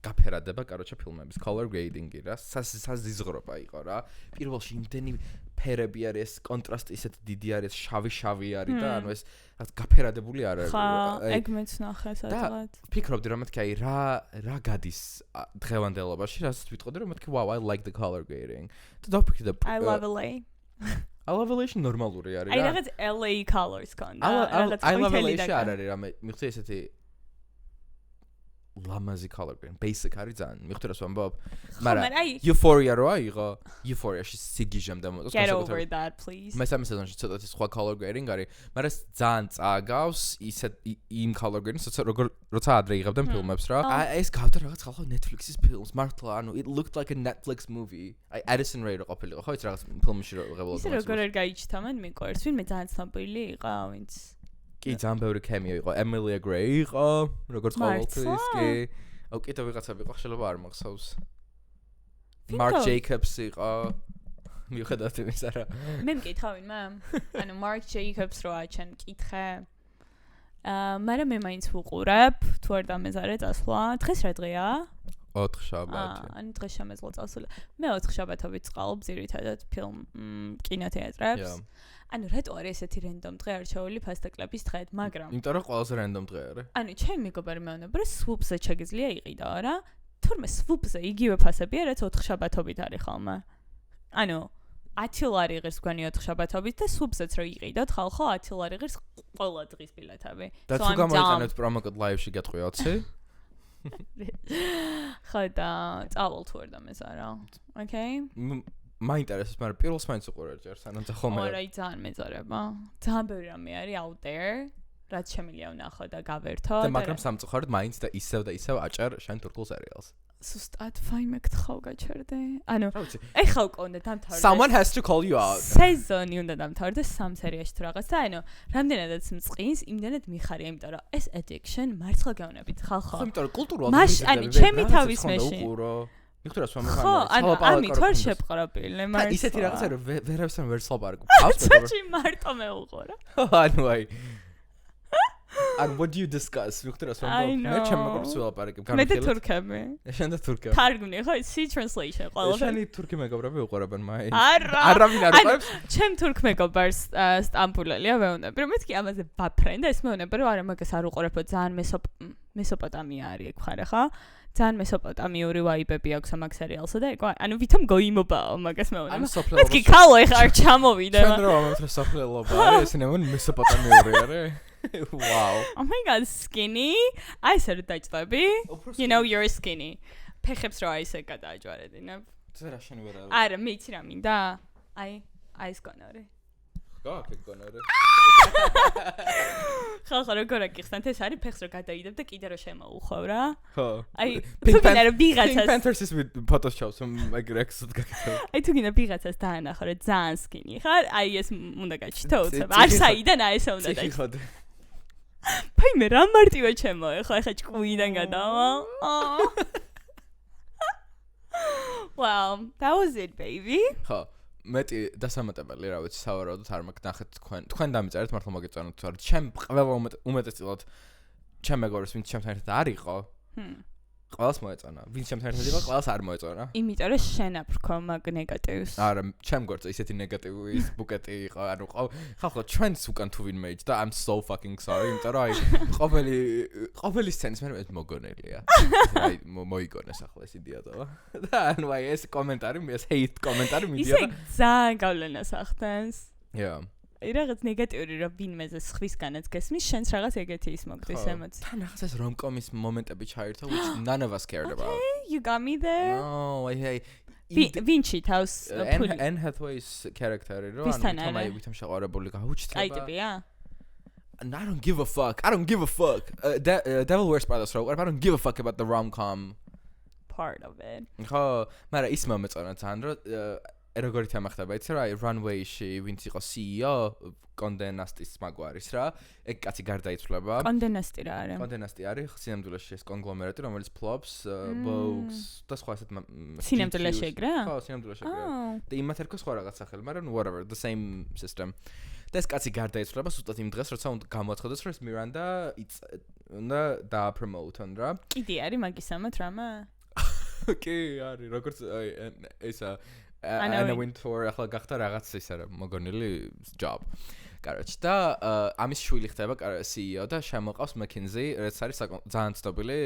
გაფერადება კაროჩა ფილმების color grading-ი რა საზიზღრობა იყო რა პირველში იმდენი ფერები არის კონტრასტი ისეთ დიდი არის შავი არის და ანუ ეს გაფერადებული არ არის ხა ეგ მეც ნახე სადღაც ფიქრობდი რომ მეთქი აი რა გადის დღევანდელობაში რასაც ვიტყოდი რომ მეთქი wow I like the color grading და დავფიქრდი და I love LA I love LA-ში ნორმალური არის რა აი რაღაც LA colors კონდა I love LA-ში არ არის რა მიხდი ესეთი ლამაზი color grading basic არის ძალიან მიხდი რას ვამბობ მაგრამ Euphoria რო აიღო Euphoria-ში სიგიჟემ და მოწოს Get over that please მესამე სეზონში ცოტათი სხვა color grading არის მაგრამ ძალიან წააგავს ისეთ იმ color grading როცა ადრე იღებდნენ ფილმებს რა ეს გავდა რაღაც ხალხო Netflix-ის ფილმს მართლა ანუ it looked like a Netflix movie აი Addison Rae რო ყოფილიყო ხო ის რაღაც ფილმში რო ღებულობდა ისე როგორ არ გაიჩნდა მენ მიყვარს ვინმე ძალიან ცნობილი იყო ვინც კი ძალიან ბევრი cameo იყო Emilia Gray იყო როგორც ყოველთვის კი აუ კიდევ ვიღაცები იყო შეიძლება არ მახსოვს Marc Jacobs იყო მიუხედავად იმისა რა მე მკითხავ ვინმე ანუ Marc Jacobs რო აჩენ კითხე მაგრამ მე მაინც ვუყურებ თუ არ დამეზარე წასვლა დღეს რა დღეა 4 შაბათი ანუ დღეს შემეძლო წასვლა მე 4 შაბათობით წყალობ ძირითადად ფილმ კინოთეატრებს ანუ რატო არის ესეთი რენდომ დღე არჩეული ფასტაკლების დღედ, მაგრამ იმიტომ რომ ყველაზე რენდომ დღე არის. ანუ ჩემი მეგობარი მეუბნება, რომ სვუპზე შეგიძლია იყიდაო რა. თურმე სვუპზე იგივე ფასებია, რაც 4 შაბათობით არის ხოლმე. ანუ 10 ლარი ღირს გვანი 4 შაბათობით და სვუპზეც რო იყიდოთ, ხალხო 10 ლარი ღირს ყველა დღის ბილეთები. და თუ გამოიყენებთ პრომოკოდ ლაივში გეტყვი 20? ხო და წავალ თუ არ დამეზარა. Okay? მაინტერესებს, მაგრამ პირველს მაინც უყურებ ჯერ, სანამ ხომ არა, ძალიან მეწარება. ძალიან ბევრი რამე არის out there, რაც შემიძლია ვნახო და გავერთო. და მაგრამ სამწუხაროდ მაინც და ისევ აჭარ შენ თურქულ სერიალს. სუსტად ფაიმე გთხოვ გაჩერდე. ანუ ეხა უკვე უნდა დამთავრდეს. Someone has to call you out. სეზონი უნდა დამთავრდეს 3 სერიაში თუ რაღაც და ანუ რამდენადაც მწყინს, იმდენად მიხარია, იმიტომ რომ ეს addiction მართლა გეუბნებით ხალხო. ხო, იმიტომ რომ კულტურულად ანუ ჩემი თავის მეში. მიხდარა სვამე ხო, ანუ ამით ვარ შეპყრობილი, მაგრამ ისეთი რაღაცა რომ ვერავისთან ვერ სლაპარაკობ. ცოტა მარტო მეუყურა. ანუ აი And what do you discuss? მიხდარა სვამე მე ჩემს ველაპარაკებ. მე და თურქები. შენ და თურქები. თარგმნი ხო, C translation ყველაფერი. შენი თურქი მეგობრები უყურებენ მაინც. არა ვინ არ უყურებს? ჩემ თურქ მეგობარს სტამბულელია მეუბნები, რომ მეთქი ამაზე ვაფრენ და ეს მეუბნები, რომ არა მაგას არ უყურებო, ძალიან მესოპოტამია არის ეგ ხარ ხო? ძალიან მესოპოტამიური ვაიბები აქვს ამ სერიალსა და ეგ ანუ ვითომ გოიმობაო მაგას მეუბნები. მეთქი ქალო ეხა არ ჩამოვიდა. ჩვენ რო ამათრა საფლელობა არის, ეს ნემონ მესოპოტამიური არის. Wow. Oh my god, skinny. I said დაჭდები. You know you're skinny. ფეხებს რო აისე გადააჯვარედინებ. წერა შენ ვერ არის. არა, მეც რა მინდა. აი ეს გონორი. გააკეთე გონორი. ხალხო როგორ აკიხსნათ ეს არის ფეხს რო გადაიდებ და კიდე რო შემოუხავ რა. ხო. აი თუ გინდა რომ ვიღაცას Panthers with Photoshop like Rex-ად გაკეთე. აი თუ გინდა ვიღაცას დაანახო რა ძალიან skinny ხარ, აი ეს უნდა გაჩითო უცებ. არ საიდან აი ესა უნდა დაიწყო. ფაიმე რა მარტივა ჩემო ეხა ჭკუიდან გადავალ. Wow, that was it baby. ხო. მეტი დასამატებელი რა ვიცი სავარაუდოდ არ მაქვს ნახეთ თქვენ დამიწერეთ მართლა მოგეწონათ თუ არა ჩემ ყველა უმეტესწილად ჩემ მეგობრს ვინც ჩემთან ერთად არ იყო ყველას მოეწონა. ვინც ჩემთან ერთად იყო, ყველას არ მოეწონა. იმიტომ რომ შენ აფრქო მაგ ნეგატივს. არა, ჩემ გვერდზე ისეთი ნეგატივი ბუკეტი იყო, ანუ ხალხო ჩვენს უკან თუ ვინმე იჯდა, I'm so fucking sorry, იმიტომ რომ ყოველი სცენის მე მოგონელია. აი, მოიგონეს ახლა ეს იდიოტობა. და ანუ აი ეს კომენტარი, ეს hate კომენტარი მიდიოდა. ისე ძალიან გავლენას ახდენს. Yeah. რაღაც ნეგატიური რომ ვინმეზე სხვისგანაც გესმის, შენს რაღაც ეგეთი ის მოგდის ემოცი. თან ახლა ეს რომკომის მომენტები ჩაირთო, which none of us cared about. You got me there. No, I ვინჩი თავს Anne Hathaway's character-ი რო ანუ თამაი ვითომ შეყარებული გაუჩნდება. აიტებია. And I don't give a fuck. I don't give a fuck. Devil Wears Prada რო I don't give a fuck about the rom-com part of it. ხო, მაგრამ ის მომეწონა ძალიან რომ როგორი თემა ხდება, იცი რა, Runway-ში ვინც იყო CEO, Condé Nast's მაგვარის რა, ეგ კაცი გარდაიცვლება. Condé Nast რა არის? Condé Nast არის სინამდვილეში ეს კონგლომერატი, რომელიც ფლობს Vogue-ს და სხვა ასეთ სინამდვილეში ეგრე? ხო, სინამდვილეში ეგრე. და იმათ ერქვა სხვა რაღაც სახელი, მაგრამ whatever, the same system. და ეს კაცი გარდაიცვლება სუსტად იმ დღეს, როცა უნდა გამოაცხადოს, რომ ეს Miranda უნდა დააპრომოუთონ რა. კიდე არის მაგისამათ რამე? კი, არის, როგორც ესა Anna Wintour ახლა გახდა რაღაც ისე რა მოგონილი job. Короче, და ამის შვილი ხდება CEO და შემოყავს McKinsey, რაც არის ძალიან ცნობილი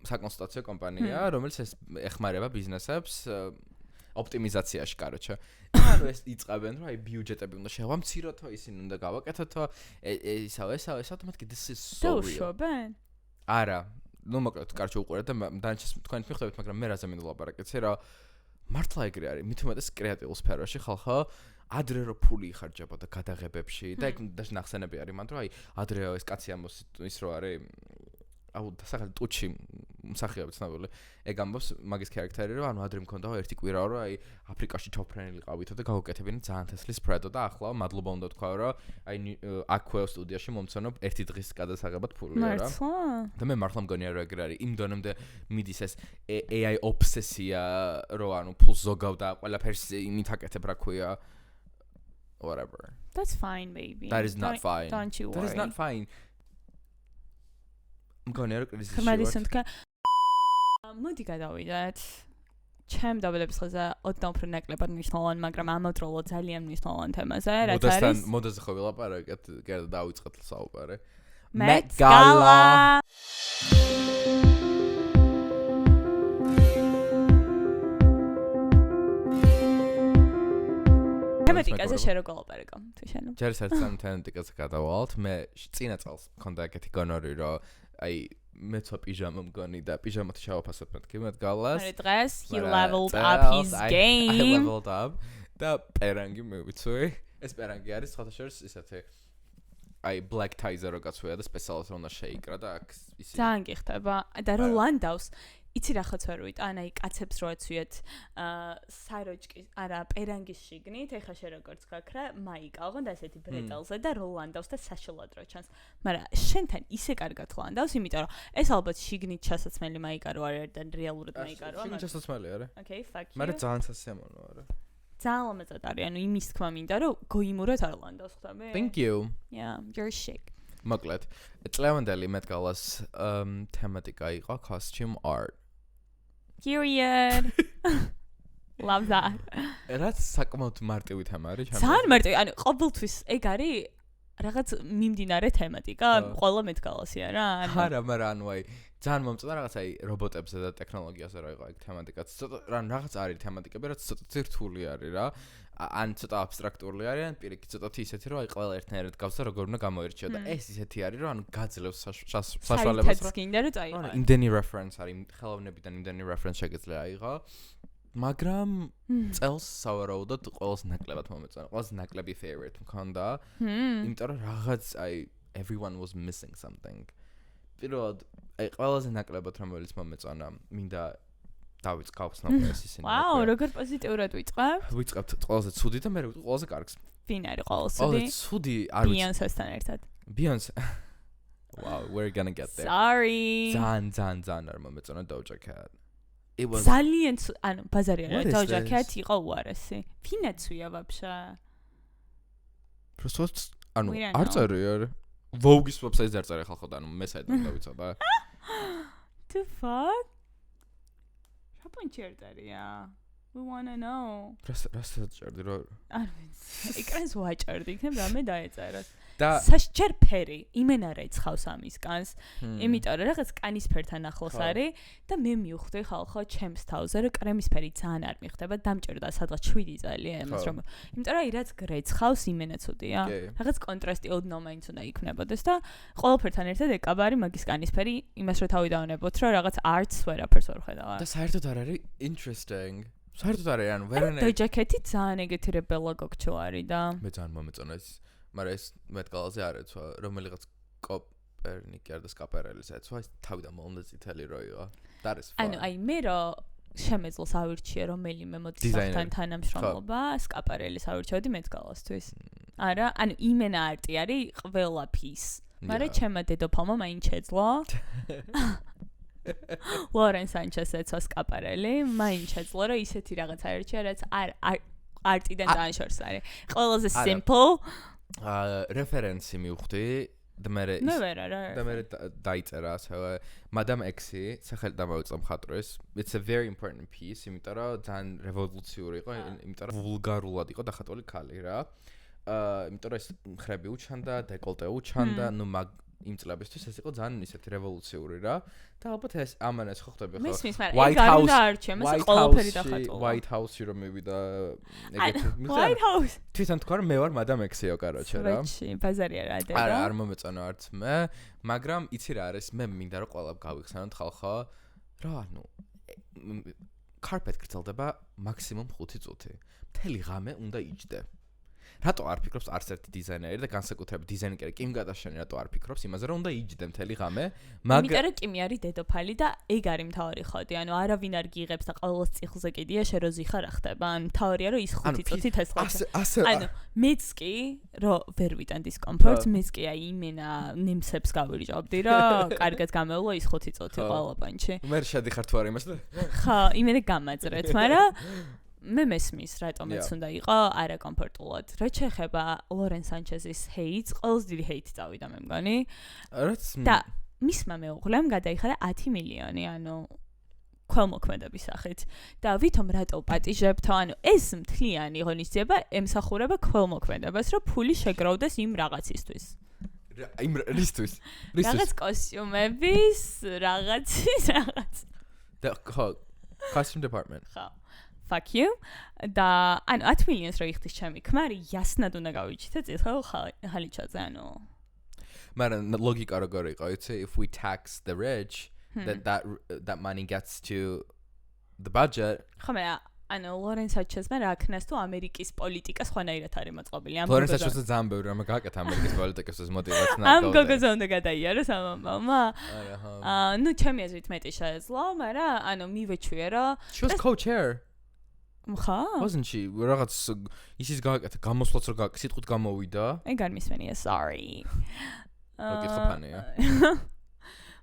საკონსულტაციო კომპანია, რომელიც ეხმარება ბიზნესებს ოპტიმიზაციაში, короче. ანუ ეს იწყებენ, რომ აი ბიუჯეტები უნდა შევამციროთო, ისინი უნდა გავაკეთოთო, ესა ავტომატიკი this is so real. არა, ნუ მოკლედ, короче, უყურეთ და დანარჩენს თქვენ მიხვდებით, მაგრამ მე რაზე მინდა ლაპარაკეცი, რომ მართლა ეგრე არის, მით უმეტეს კრეატიულ სფეროში ხალხო ადრე რო ფული იხარჯება და გადაღებებში და ეგ და ნახსენები არის მანდ რომ აი ადრე ეს კაცი ამბობს ის რო არის აუ დასახელი ტუჩი მსახიობი ცნობილი ეგ ამბობს მაგის ქარაქტერი რომ ანუ ადრე მქონდა ერთი კვირა რომ აი აფრიკაში ჩოფრენილიყავითო და გავუკეთებინე ძალიან თესლის ფრედო და ახლა მადლობა უნდა თქვა რომ აი აქვე სტუდიაში მომცანო ერთი დღის გადასაღებად ფული რა და მე მართლა მგონია რომ ეგრე არის იმ დონემდე მიდის ეს AI ობსესია რომ ანუ ფულს ზოგავ და ყველაფერს იმით აკეთებ რა ქვია whatever that's fine baby that is not fine don't you worry that is not fine მგონია რომ კრიზისი ხმადისუნ თქვა მოდი გადავიდეთ ჩემ დაბადების დღეზე ოდნავ უფრო ნაკლებად მნიშვნელოვანი მაგრამ ამავდროულად ძალიან მნიშვნელოვანი თემაზე რაც არის მოდაზე ხო ვილაპარაკეთ კიდე დავიწყეთ საუბარი Met Gala თემატიკაზე შეგვალაპარაკო თუ შენო ჯერ საერთოდ თემატიკაზე გადავალთ მე წინა წელს მქონდა ეგეთი გონორი რომ აი მეცო პიჟამა მგონი და პიჟამათი შევაფასებ მეთქი Met Gala-ს აი დღეს he leveled up his game I leveled up და პერანგი მივიცვი ეს პერანგი არის ხოთაშერს ისეთი აი black tie-ზე რო გაცვია და სპეციალურად უნდა შეიკრა და აქ ისე ძალიან გიხდება და რო ლანდავს იცი რახაც ვერ ვიტ ან აი კაცებს რო აცვიეთ საროჭკი არა პერანგის შიგნით ეხა შე როგორც გაქრა მაიკალღონ და ესეთი ბრეტელზე და რო ლანდავს და საშუალოდ რო ჩანს მაგრამ შენთან ისე კარგად ლანდავს იმიტომ რომ ეს ალბათ შიგნით ჩასაცმელი მაიკარო არის და რეალურად მაიკაროა შიგნით ჩასაცმელი არა okay fuck you მაგრამ ძალიან სასიამოვნო არა ძალიან ლამაზად არის ანუ იმის თქმა მინდა რომ გოიმურად არ ლანდავს ხვდები thank you yeah you're chic მოკლედ წლევანდელი Met Gala-ს თემატიკა იყო costume art period love that რაც საკმაოდ მარტივი თემა არის ჩემთვის ძალიან მარტივი ანუ ყოველთვის ეგ არის რაღაც მიმდინარე თემატიკა ყველა Met Gala-ში არა არა მაგრამ ანუ აი ძალიან მომწონდა რაღაც აი რობოტებზე და ტექნოლოგიაზე რა იყო ეგ თემატიკაც ცოტა რა რაღაც არის თემატიკები რაც ცოტა ცირთული არის რა ან ცოტა აბსტრაქტული არის ან პირიქით ცოტა ისეთი რომ აი ყველა ერთნაირად გავს და როგორ უნდა გამოირჩიო და ეს ისეთი არის რომ ანუ გაძლევს საშუალებას რომ გინდა რომ წაიღო იმდენი reference არის ხელოვნებიდან იმდენი reference შეგიძლია აიღო მაგრამ წელს სავარაუდოდ ყველას ნაკლებად მომეწონა ყველას ნაკლები favorite მქონდა იმიტომ რომ რაღაც აი everyone was missing something პირველად აი ყველაზე ნაკლებად რომელიც მომეწონა მინდა დავიწყავს ნოყეს ისინი. ვაუ, როგორ პოზიტიურად ვიწყებთ? ვიწყებთ ყველაზე ცუდი და მე ყველაზე კარგს. ვინ არის ყველაზე ცუდი? ყველაზე ცუდი არის Beyoncé-სთან ერთად. Beyoncé. Wow, we're gonna get there. Sorry. ძალიან არ მომეწონა Doja Cat. It was ძალიან ანუ ბაზარი არა Doja Cat იყო უარესი. ვინ აცვია вообще? Просто ანუ არ წერია. Vogue-ის website-ზე არ წერია ხალხო და ანუ მე საერთოდ დავიცოდა. The fuck? რაპონჩი არ წერია we want to know რასაც წერდი რა არ ვიცი ეკრანს ვაჭერდი იქნებ რამე დაეწეროთ და საშჯერ ფერი იმენ არ ეცხავს ამის კანს იმიტომ რომ რაღაც კანის ფერთან ახლოს არის და მე მივხვდი ხალხო ჩემს თავზე რომ კრემის ფერი ძალიან არ მიხდება დამჭერდა სადღაც 7 წელი ამას რომ იმიტომ რომ აი რაც გრეცხავს იმენაც უდია რაღაც კონტრასტი ოდნავ მაინც უნდა იქნებოდეს და ყველაფერთან ერთად ეკაბარი მაგის კანის ფერი იმას რომ თავი დავანებოთ რომ რაღაც arts ვერაფერს ვერ ხედავ და საერთოდ არ არის interesting საერთოდ არის ანუ ვერანაირ და ჯაკეტი ძალიან ეგეთი რებელა გოგჩო არის და მე ძალიან მომეწონა ეს მაგრამ ეს მეტყალაზე არ ეცვა რომელიღაც კოპერნიკი არ და სკაპერელის ეცვა ის თავიდან მომდა წითელი რო იყო და არის ანუ აი მე რო შემეძლოს ავირჩიე რომელიმე მოდისთან თანამშრომლობა სკაპერელის ავირჩიოდი მეტყალასთვის არა ანუ იმენა არტი არის ყველაფის მაგრამ ჩემმა დედოფალმა მაინც შეძლო ლორენ სანჩეს ეცვა სკაპარელი მაინც შეძლო რომ ისეთი რაღაც აერჩია რაც არტიდან დაანშორს არის ყველაზე simple რეფერენსი მივხვდი და მე დაიწერა ასევე მადამ ექსი სახელი დამავიწყე მხატვრის it's a very important piece იმიტომ რომ ძალიან რევოლუციური იყო იმიტომ რომ ვულგარულად იყო დახატული ქალი რა იმიტომ რომ ეს მხრები უჩანდა დეკოლტე უჩანდა ნუ იმ წლებისთვის ეს იყო ძალიან ისეთი რევოლუციური რა და ალბათ ეს ამანაც ხო ხდები ხო მისმის მაგრამ ეგ არ უნდა არჩიე მას ყველაფერი დახატულა White House-ში რომ მივიდა ეგეთი White House თვითონ თქვა რომ მე ვარ მადამ ექსიო კაროჩე რა ბაზარი არა და არ მომეწონა არც მე მაგრამ იცი რა არის მე მინდა რომ ყველა გავიხსენოთ ხალხო რა ანუ carpet გრძელდება მაქსიმუმ 5 წუთი მთელი ღამე უნდა იჯდე რატო არ ფიქრობს არც ერთი დიზაინერი და განსაკუთრებით დიზაინერი კიმ გადაშენი რატო არ ფიქრობს იმაზე რომ უნდა იჯდე მთელი ღამე მაგრამ რომ კიმი არის დედოფალი და ეგ არის მთავარი ხოდი ანუ არავინ არ გიღებს და ყოველს წიხლზე კიდია შეროზიხა რა ხდება ან მთავარია რომ ის 5 წუთი თესლობს ანუ მეც კი რომ ვერ ვიტან დისკომფორტს მეც კი აი იმენა ნემსებს გავირიჭობდი რომ კარგად გამეულო ის 5 წუთი ყველა პანჩი მე შედიხარ თუ არ იმას და ხა იმენა გამაძრეთ მაგრამ მე მესმის რატომაც უნდა იყო არაკომფორტულად. რა შეეხება ლორენ სანჩეზის ჰეიტს, ყველს დიდი ჰეიტი წავიდა მე მგონი. და მისმა მეუღლემ გადაიხარა 10 მილიონი, ანუ ქველმოქმედების სახით. და ვითომ რატო პატიჟებთ, ანუ ეს მთლიანი ღონისძიება ემსახურება ქველმოქმედებას, რომ ფული შეგროვდეს იმ რაღაცისთვის. იმ რისთვის? რაღაც კოსტიუმების, რაღაცის, რაღაც. და costume department. ხო. Fuck you. და ანუ 10 მილიონს რო იხდის ჩემი ქმარი, იასნად უნდა გავიჩითე წითელ ხალიჩაზე, ანუ. მაგრამ ლოგიკა როგორ იყო, იცი, if we tax the rich, then that money gets to the budget. ხო მე ანუ ლორენ სანჩეზმა რა ქნას თუ ამერიკის პოლიტიკა სხვანაირად არის მოწყობილი. ლორენ სანჩეზზე ძალიან ბევრი რამე გააკეთა ამერიკის პოლიტიკას ეს мотиваცინა ამ გოგოზე უნდა გადაიაროს ამამა. ნუ ჩემი აზრით მეტი შეეძლო, მაგრამ ანუ მივეჩვიე რა. She was co-chair. ხა? Wasn't she? რაღაც ისიც გააკეთა გამოსვლაც რო სიტყვით გამოვიდა. ეგ არ მისმენია, sorry. გითხოფანია.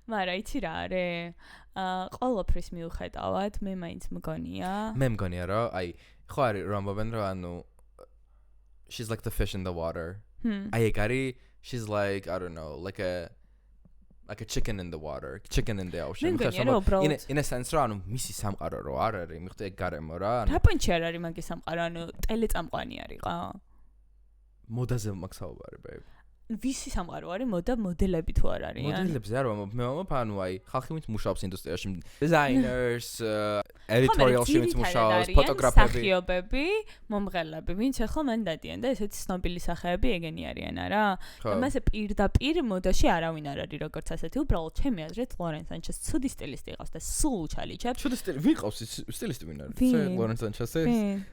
მაგრამ იცი რა არის? ყოველფრის მიუხედავად, მე მაინც მგონია. მე მგონია რომ აი ხო არის რომ ამბობენ რომ ანუ she's like the fish in the water. აი ეგ არის she's like I don't know, like a chicken in the water, chicken in the ocean. In a sense რა ანუ მისი სამყარო რო არ არის, მიხდი ეგ გარემო რა. რა პონჩი არ არის მაგის სამყარო, ანუ ტელეწამყვანი არისო. მოდაზე მაქსაობა არის, babe. ვისი სამყარო არის მოდა მოდელები თუ არ არიან? მოდელებზე არ ვამბობ, მე ვამბობ ანუ აი ხალხი ვინც მუშაობს ინდუსტრიაში, designers, editorial-ში ვინც მუშაობს, ფოტოგრაფები, მსახიობები, მომღერლები, ვინც ახლა მან დადიან და ესეთი ცნობილი სახეები ეგენი არიან არა? და მასე პირდაპირ მოდაში არავინ არ არის როგორც ასეთი, უბრალოდ ჩემი აზრით ლორენ სანჩეს ცუდი სტილისტი ყავს და სულ ჩალიჩებს. ცუდი სტილისტი ვინ ყავს სტილისტი ვინ არის? ლორენ სანჩესი?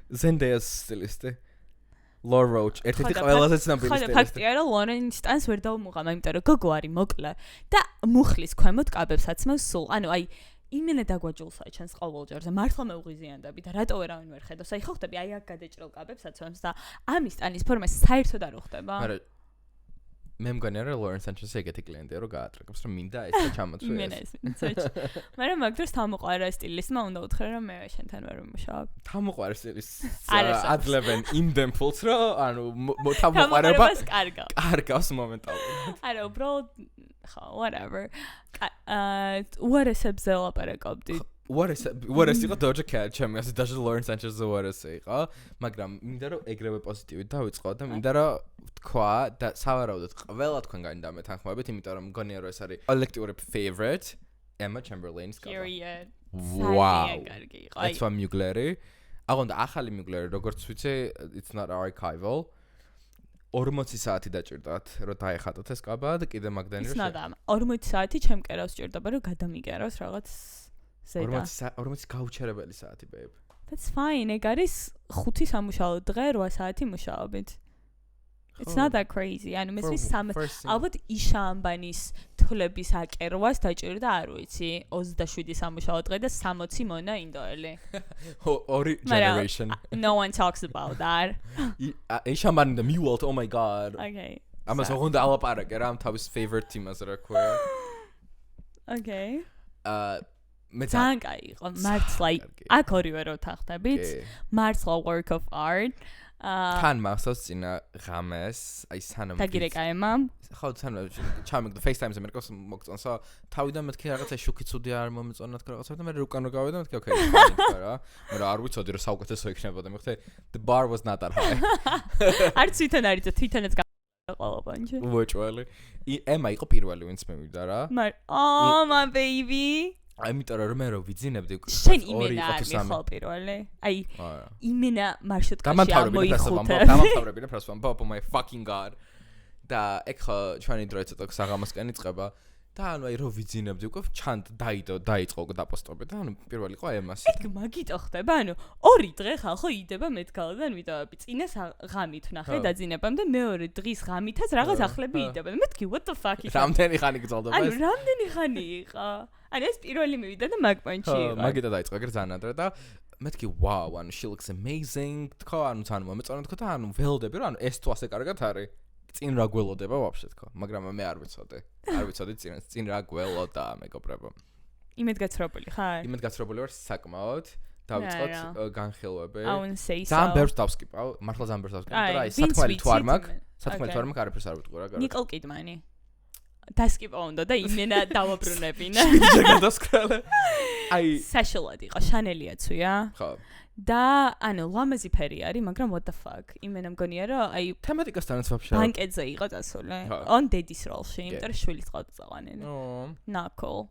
Zendaya სტილისტი. Laura Roach, ერთ-ერთი ყველაზე ცნობილი სტილისტი. ხო, ფაქტია რომ ლორენ სტანს ვერ დავმუღამ, იმიტომ რომ გოგო არის მოკლე და მუხლის ქვემოთ კაბებს აცმევს სულ. ანუ აი იმენა დაგვაჯულსა ჩანს ყოველჯერზე. მართლა მეუღიზიანდები და რატო ვერავინ ვერ ხედავს? აი ხო ხტები, აი აქ გადაჭრილ კაბებს აცმევს და ამის სტანის ფორმა საერთოდ არ უხდება. მაგრამ მე მგონია რომ ლორენ სანჩესი ეგეთი კლიენტია რომ გაატრაკებს რომ მინდა ეს ჩამოწვიეს. იმენა ეს მიცოჩ. მაგრამ მაგ დროს თავმოყარა სტილისტმა უნდა უთხრა რომ მე შენთან ვერ ვიმუშაობ. თავმოყარა სტილისტს ადლებენ იმდენფულს რომ ანუ თავმოყარებას კარგავს მომენტალურად. არა უბრალოდ ხო whatever. უარესებზე ლაპარაკობდი what is იყო Doja Cat ჩემი ასე даже Lauren Sanchez-ზე what is იყო მაგრამ მინდა რომ ეგრევე პოზიტივით დავიწყო და მინდა რომ თქვა და სავარაუდოდ ყველა თქვენგანი დამეთანხმებით იმიტომ რომ მგონია რომ ეს არის collective favorite Emma Chamberlain-ის კაბა wow ეს ვამ მიუგლერი აღონდა ახალი მიუგლერი როგორც ვიცი it's not archival 40 საათი დაჭირდათ რომ დაეხატოთ ეს კაბა და კიდე მაგდანი რომ 40 საათი ჩემ კერავს ჭირდება რომ გადამიგეროს რაღაც 40 გაუჩერებელი საათი babe That's fine ეგ არის 5 სამუშაო დღე 8 საათი მუშაობით It's not that crazy. ანუ მესმის ალბათ იშა ამბანის თვლების აკერვას დაჭირდა არ ვიცი 27 სამუშაო დღე და 60 მონა ინდოელი. ორი generation. No one talks about that. იშა ამბანი და მივალთ oh my god. Okay. ამას ოღონდ ალაპარაკე რა თავის favorite team-ას რა ქვია. Okay. მე ძალიან კაი იყო მართლა აქ ორივე რო თანხდებით. მართლა work of art. თან მახსოვს წინა ღამეს აი სანამ დაგირეკაემა ხო თან ჩამიგდა FaceTime-ზე მერკოს მოგწონსა თავიდან მეთქი რაღაცა შუქი ცუდი არ მომწონა თქო რაღაცა და მე უკან რო გავედა მეთქი okay რა მე არ ვიცოდი რომ საუკეთესო იქნებოდა მე ხთე the bar was not that high არც თვითონ არის და თვითონაც ყოლობანჯი უეჭველი ემა იყო პირველი ვინც მე მივიდა რა oh my baby ამიტომ რომ მე რო ვიძინებდი შენ იმენა არ მიხო პირველი აი იმენა მარშრუტკაში ამოიხუთე გამავთავრებინა ფრასვამ oh my fucking god და ეხა ჩვენი დრო ცოტა საღამოსკენ იწყება და ანუ აი რო ვიძინებდი უკვე ჩანთ დაიწყო დაპოსტობე და ანუ პირველი იყო ემას ეგ მაგიტო ხდება ანუ 2 დღე ხალხო იდება მეთქალიდან ვიდავები წინას ღამით ნახე დაძინებამდე მეორე დღის ღამითაც რაღაც ახლები იდება მეთქი what the fuck is რამდენი ხანი გძალდება ეს ანუ რამდენი ხანი იყო ანუ ეს პირველი მივიდა და მაგ პონჩი იყო მაგიტო დაიწყო ეგრე ძალიან ადრე და მეთქი wow ანუ she looks amazing თქო ანუ თან მომეწონა თქო და ანუ ველოდები რომ ანუ ეს თუ ასე კარგად არის წინ რა გველოდება ვაფშე თქო მაგრამ მე არ ვიცოდი წინ რა გველოდა მეგობრებო იმედგაცრუებული ხარ იმედგაცრუებული ვარ საკმაოდ დავიწყოთ განხილვები ძალიან ბევრს დავსკიპავ მართლა ძალიან ბევრს დავსკიპავ და აი სათქმელი თუ არ მაქვს არაფერს არ ვიტყვი რა გარეთ ნიკოლ კიდმანი დასკიპა უნდა და იმენა დავაბრუნებინა გადასკრალე აი საშალად იყო შანელია ცუია ხო და ანუ ლამაზი ფერი არის მაგრამ what the fuck იმენა მგონია რომ აი თემატიკასთანაც ვაფშე ბანკეტზე იყო წასული on daddy's role-ში იმიტომ რომ შვილის ყავდა წავანენი not cool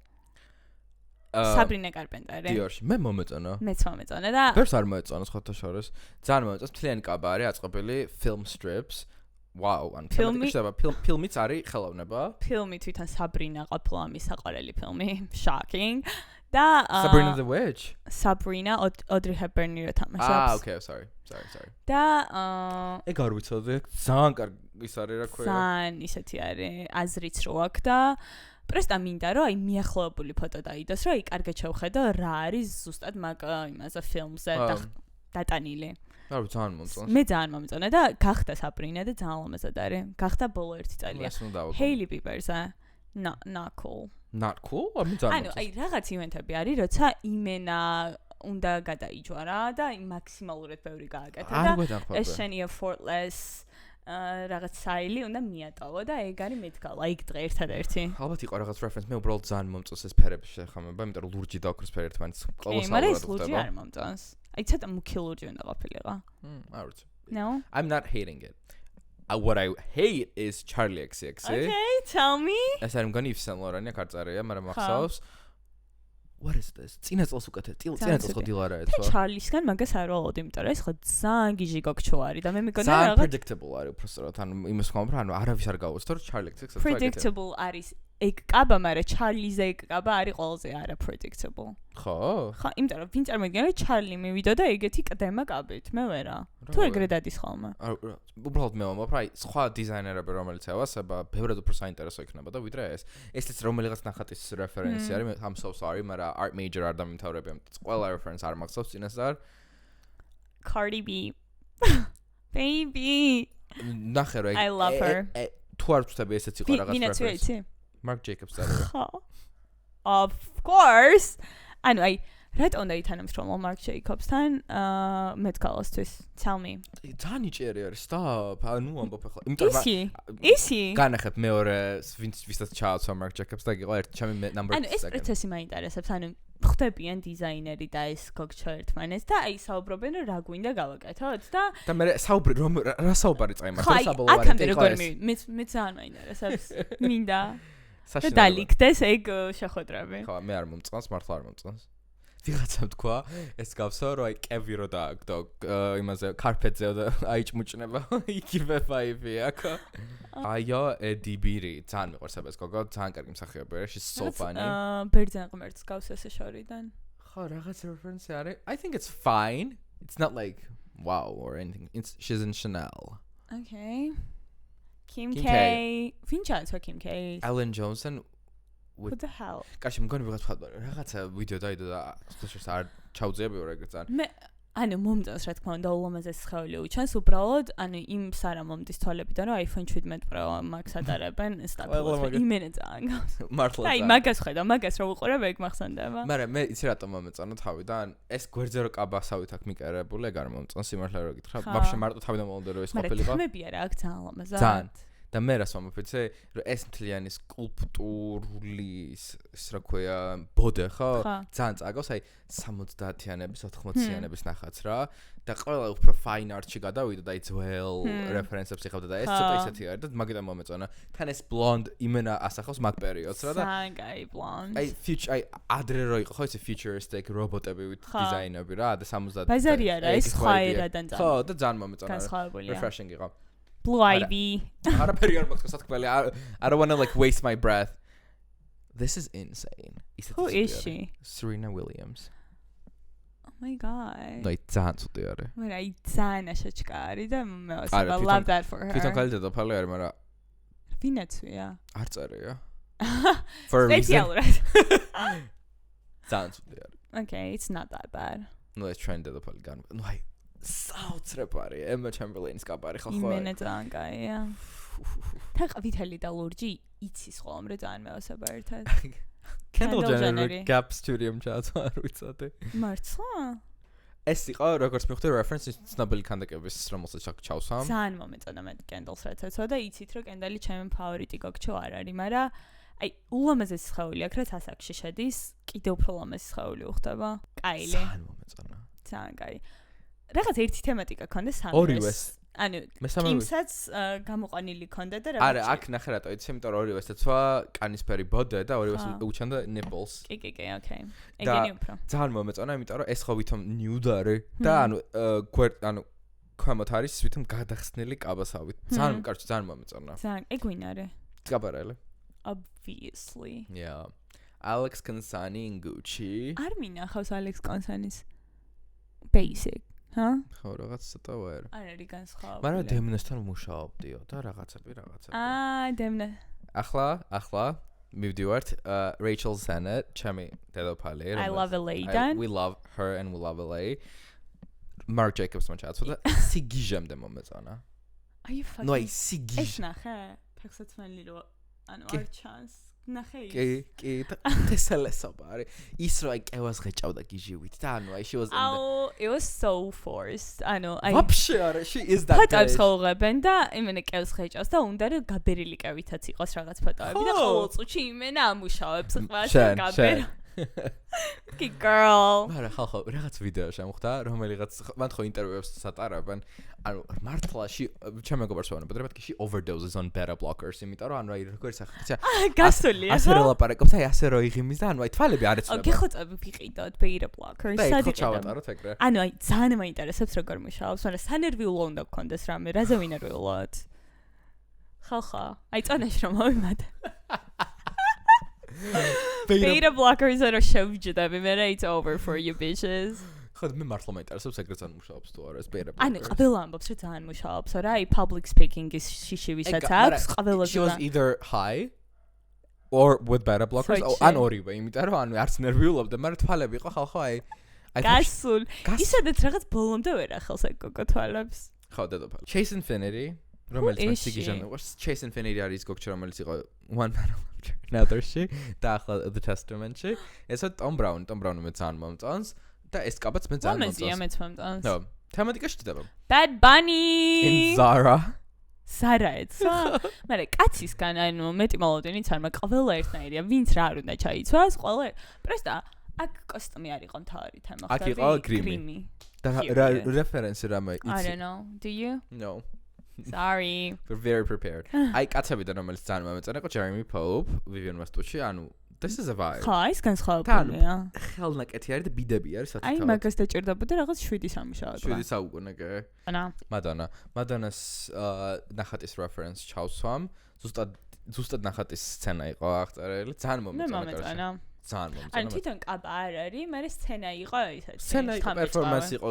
საბრინა კარპენტერი დიორში მე მომეწონა მეც მომეწონა და ვერს არ მოეწონა სხვათა შორის ძალიან მომეწონს მთლიანი კაბა არის აწყობილი film strips wow ან ფილმიც არის ხელოვნება ფილმი თვითონ საბრინა ყოფილა მის საყვარელი ფილმი shocking და Sabrina the Witch Sabrina Audrey Hepburn-ი რო თამაშობს okay sorry და ეგ არ ვიცოდი ძალიან კარგი ის არის რა ქვია ძალიან ისეთი არის აზრიც რო აქვს და პრესტა მინდა რომ აი მიახლოებული ფოტო დაიდოს რომ აი კარგად შევხედო რა არის ზუსტად მაგ იმაზე ფილმზე დატანილი არ ძალიან მომწონს მე ძალიან მომწონა და გახდა Sabrina და ძალიან ლამაზად არის გახდა ბოლო 1 წელია Hailey Bieber-ზე not cool not cool? ანუ აი რაღაც ივენთები არის, როცა იმენა უნდა გადაიჯვა რა და მაქსიმალურად ბევრი გააკეთა და ეს შენი effortless რაღაც საილი უნდა მიატოვო და ეგ არის მეთქა like დღე ერთადერთი. ალბათ იყო რაღაც reference მე უბრალოდ ძალიან მომწონს ეს ფერების შეხამება, იმიტომ რომ ლურჯი დაუქროს ფერი ერთმანეთს კოლოსალურად. მაგრამ ეს ლურჯი არ მომწონს. აი ცოტა მუქი ლურჯი უნდა ყოფილიყო. არ ვიცი. No? I'm not hating it. What I hate is Charlie XCX. Okay, tell me. ეს არის მგონი Yves Saint Laurent-ი კარწერია, მაგრამ ახსოვს. What is this? წინა წელს უკეთე. წინა წელს ხო დილარა ეცვა. Charlie-სგან მაგას არ ვალოდ, იმიტომ რომ ეს ხო ძალიან გიჟი გოგჩო არის და მე მეგონა რაღაც predictable არის უბრალოდ, ანუ იმის ხომ რა, ანუ არავის არ გაუძლო, რომ Charlie XCX-ს predictable არის ეგ კაბა, მაგრამ Charlie-ზე ეგ კაბა არის ყველაზე არა predictable. ხო? ხო, იმიტომ რომ ვინ წარმოგიდგენია რომ Charlie მივიდა და ეგეთი კდემა კაბით, მე ვერა. თუ ეგრე დადის ხოლმე. უბრალოდ მე ვამბობ, რა, სხვა დიზაინერები რომელიც ავასება, ბევრად უფრო საინტერესო იქნება და ვიდრე ეს. ესეც რომელიღაც ნახატის რეფერენსი არის, I'm so sorry, მაგრამ art major არ დამიმთავრებია. ყველა reference არ მახსოვს წინასწარ. Cardi B. Baby. ნახე რა. I love her. თუ არ ვწდები ესეც იყო რაღაც reference. Marc Jacobs და Of course. ანუ აი რატომ უნდა ითანამშრომლო Marc Jacobs-თან მეთქალისთვის? Tell me. ძალიან იჭიერი არის, stop. ანუ ამბობ ახლა. იმიტომ რომ ისი. განახებ მეორე ვისაც ჩააცვა Marc Jacobs და იყო ერთი ჩემი number 2. ანუ ეს პროცესი მაინტერესებს. ანუ ხდებიან დიზაინერი და ეს გოგჩო ერთმანეთს და აი საუბრობენ რომ რა გვინდა გავაკეთოთ და მე საუბრი რომ რა საუბარი წაიმართა საბოლოო ვარიანტი როგორ მე ძალიან მაინტერესებს მინდა და დალიქდეს ეგ შეხვედრები ხო მე არ მომწონს მართლა არ მომწონს ვიღაცამ თქვა ეს გავსო რომ აი კევი რო დააგდო იმაზე კარპეტზე და აიჭმუჭნება იგივე ვაიბია ხო აიო ედიბირი ძალიან მიყვარს ეს გოგო ძალიან კარგი მსახიობია she's so funny ბერძენ ღმერთს გავს ესე შორიდან ხო რაღაც რეფერენსი არის I think it's fine it's not like wow or anything she's in Chanel okay Kim K ვინჩანს Kim K Ellen Johnson What the hell? კაში მგონი ვიღაც ფატბოლი რაღაცა ვიდეო დაიდო და სპეციალს არ ჩაუძიებიო რა ეგრეც მე ანუ მომწონს რა თქმა უნდა ულამაზეს სხეული უჩანს უბრალოდ ანუ იმ სარამომდის თვალებიდან რომ iPhone 17 Pro Max ატარებენ სტაბილურად იმენა ძალიან გავს მართლა აი მაგას ხედავ მაგას რო უყურებ ეგ მახსენდება მაგრამ მე იცი რატომ მომეწონა თავიდან ეს გვერდზე რო კაბასავით აქ მიკერებული ეგ არ მომწონს სიმართლე რო გითხრა ვაფშე მარტო თავიდან მომდე რომ ეს ყოფილიყო მაგრამ ხმებია რა აქ ძალიან ლამაზად ძალიან და მე რას მომფიცე რომ ეს მთლიანი სკულპტურული ის რა ქვია ბოდე ხო ძალიან წაგავს აი 70-იანების 80-იანების ნახაც რა და ყველა უფრო fine art-ში გადავიდა და ძველ რეფერენსებს იხავდა და ეს ცოტა ისეთი არის და მაგიტომ მომეწონა თან ეს blonde იმენა ასახავს მაგ პერიოდს რა და სანგაი blonde აი ადრე რო იყო ხო ეს futuristic რობოტები with დიზაინები რა და 70 ბაზარი არა ეს სხვა ერადან ხო და ძალიან მომეწონა refreshing იყო Blue Ivy. არაფერი არ მაქვს სათქმელი I don't want to like waste my breath. This is insane. Who is she? Serena Williams. Oh my god. No, ძალიან ცუდი არის. მე აი ძალიან შეჭკა არის და მე I love that for her. თვითონ კალიდა და ფალი არის, მაგრამ ვინაცვია? არ წერია. For a reason. ძალიან ცუდი არის. Okay, it's not that bad. No, it's trended და ფალი გან. No, აი საოცრებარი Emma Chamberlain-ის კაპარი ხო ხო იმენა ძალიან კაია თან ყვითელი და ლურჯი იცის ხოლმე რომ ძალიან მეოსება ერთად Kendall Jenner Gap Studio-მ ჩააცვა არ ვიცოდი მართლა ეს იყო როგორც მივხვდი reference ცნობილი ქანდაკების რომელსაც ჩავსვამ ძალიან მომეწონა მე Kendall-ს რაც ეცვა და იცით რომ Kendall-ი ჩემი ფავორიტი გოგჩო არ არის მაგრამ აი ულამაზესი სხეული აქ რაც ასაკში შედის კიდევ უფრო ულამაზესი სხეული უხდება კაილი ძალიან მომეწონა ძალიან კაი რაღაც ერთი თემატიკა ქონდა ორივეს ანუ იმსაც გამოყანილი ქონდა და რაღაც არა აქ ნახე რატო იცი იმიტომ რომ ორივეს ეცვა კანისფერი ბოდე და ორივეს უჩანდა nipples კი okay ეგენი უფრო ძალიან მომეწონა იმიტომ რომ ეს ხო ვითომ nude არის და ანუ ქვემოთ არის ვითომ გადახსნილი კაბასავით ძალიან კარგი ძალიან მომეწონა ძალიან ეგ ვინ არის კაბარელი obviously yeah Alex Consani in Gucci არ მინახავს Alex Consanis basic ხო რაღაც ცოტა ვარ არ არის განსხვავებული მაგრამ დემნესთან მუშაობდიო და რაღაცები დემნე ახლა მივდივართ Rachel Sennett ჩემი დედოფალი I love LA-დან we love her and we love LA Marc Jacobs-მა ჩააცვა და სიგიჟემდე მომეწონა აი ფაკ ნუ აი სიგიჟ ეს ნახე ფექსაცმელი რო ანუ არ ჩანს ნახე კი თესელესობა არის ის რო აი კევას ღეჭავდა გიჟივით და ანუ აი she was it was so forced ანუ აი ვაფშე არა she is that ფოტოებს ხოლმე და იმენა კევს ღეჭავს და უნდა რომ გაბერილი კევითაც იყოს რაღაც ფოტოები და ყოველ წუთში იმენა ამუშავებს ყველა გაბერ კი girl არა ხალხო რაღაც ვიდეო შემოხდა რომელიღაც მან ხო ინტერვიუებს სატარებენ ანუ მართლა ჩემ მეგობარს ვანებოდი კი she overdoses on beta blockers იმიტომ რომ ანუ აი როგორი სახეცია გასულია ასე რო ლაპარაკობს აი ასე რო იღიმის და ანუ აი თვალები არ ეცნება გიხოწები ვიყიდოთ beta blockers სადი ჩავატაროთ ეგრე ანუ აი ძალიან მაინტერესებს როგორ მუშაობს მაგრამ სანერვიულო უნდა გქონდეს რამე რაზე ვინერვიულოთ ხალხო აი წონაში რომ მოვიმატე beta blockers are შევჯდები მე რა it's over for you bitches ხო მე მართლა მაინტერესებს ეგრე ძალიან მუშაობს თუ არა ეს beta blockers ანუ ყველა ამბობს რომ ძალიან მუშაობს რა აი public speaking is შიშივისაც აქვს ყველაზე she was either high or with beta blockers ან ორივე იმიტომ რომ ანუ არც ნერვიულობდა მაგრამ თვალები იყო ხალხო აი გასულ ისედაც რაღაც ბოლომდე ვერ ახელს ეგ გოგო თვალებს ხო დედოფალი Chase Infinity რომელიც მე სიგიჟანე ვარ Chase Infinity არის გოგჩა რომელიც იყო One Man Another-ში და ახლა The Testament-ში ესა Tom Brown მე ძალიან მომწონს და ეს კაბაც მე ძალიან მომწონს მეც მომწონს ნო თემატიკა შედება Bad Bunny in Zara სარაეცა მაგრამ კაცისგან ანუ მეტი მოლოდინიც არ მაქვს ყველა ერთნაირია ვინც რა არ უნდა ჩაიცვას ყველა პრესტა აქ კოსტუმი არ იყო მთავარი თემა. აქ იყო გრიმი. და რეფერენსი რამე იცი? I don't know. Do you? No. Sorry. We're very prepared. აი კაცებიდან რომელიც ძალიან მომეწონა იყო Jeremy Pope, Vivian Westwood-ში, ანუ this is a vibe. ხა, ის განსხვავებულია. ხელნაკეთი არის და ბიდები არის სათითაოდ. აი მაგას დაჭირდებოდა რაღაც 7 სამუშაოდ. 7 საუკუნე კი. Madonna-ს ნახატის reference ჩავსვამ. ზუსტად ნახატის სცენა იყო აღწერილი. ძალიან მომეწონა. ან თვითონ კაბა არ არის, მაგრამ სცენა იყო ისეთი. სცენა იყო, პერფორმანსი იყო,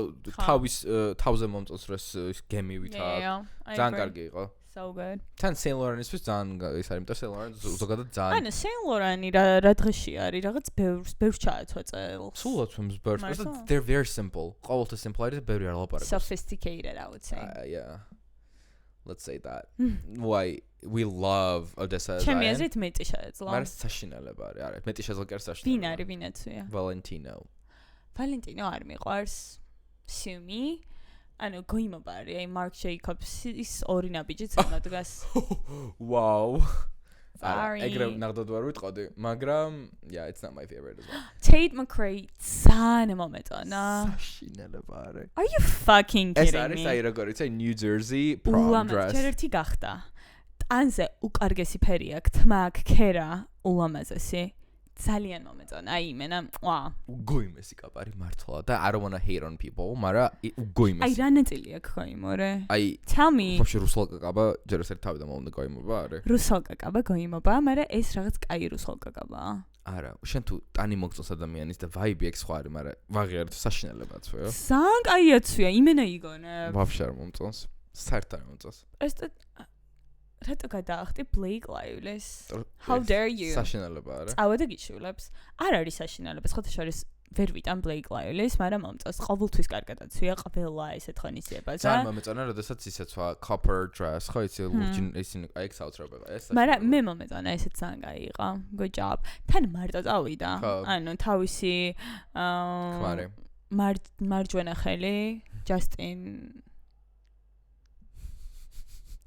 თავზე მომწონს ეს გემივით ძალიან კარგი იყო. So good. თან Saint Laurent-ისთვის ძალიან ის არის, იმიტომ Saint Laurent ზოგადად ძალიან. ანუ Saint Laurent-ი რა დღეში არის, რაღაც ბევრს ჩააცვა წელს. სულად ვიმს ბევრს. They're very simple. ყოველთვის simple არის და ბევრი არ ლაპარაკობს. Sophisticated, I would say. Yeah. Let's say that. Why we love Odessa. ჩემი აზრით მეტი შეეძლო. მაგრამ საშინელება არის, არა, მეტი შეეძლო კი არ საშინელება. ვინ არის ვინაცია? Valentino არ მიყვარს. Sumi. ანუ გოიმობა არის, აი Marc Jacobs-ის ორი ნაბიჯით ამოდგას. Wow. Sorry. ეგრე ნახდოდ ვარ ვიტყოდი, მაგრამ yeah, it's not my favorite as well. Tate McRae ძალიან მომეწონა. საშინელება არის. Are you fucking kidding me? ეს არის აი როგორ იცი New Jersey prom dress. ჯერ ერთი გახდა. ტანზე უკარგესი ფერი აქვს, თმა აქვს, ქერა ულამაზესი. ძალიან მომეწონა. აი იმენა, უგოიმესი კაპარი მართლა და I don't want to hate on people, მაგრამ უგოიმესი. აი რა ნაწილი აქვს გოიმორე? აი tell me. вообще რუსალ კაკაბა ჯერ ერთ თავიდან მომდა გოიმობა არის. რუსალ კაკაბა გოიმობა, მაგრამ ეს რაღაც კაი რუსალ კაკაბაა. არა, შენ თუ ტანი მოგწონს ადამიანის და ვაიბი აქვს ხო არის, მაგრამ ვაღიარებ საშინელებაც ვეო. ძალიან კაიაცვია, იმენა იგონებ. вообще არ მომწონს. საერთოდ არ მომწონს. ეს რატო გადაახტი Blake Lively-ს? How dare you? საშინელება არა. წავედა გიშვილებს. არ არის საშინელება, ხოთა შორის ვერ ვიტან Blake Lively-ს, მაგრამ მომწონს. ყოველთვის კარგადაცვია ყველა ესეთ ღონისძიებაზე. ძალიან მომეწონა, როდესაც ისეცვა copper dress, ხო იცი, ლურჯინ ისინი აი ეგ საოცრებია. ეს მაგრამ მე მომეწონა, ესეც ძალიან კაი იყო. Good job. თან მარტო წავიდა. ანუ თავისი მარჯვენა ხელი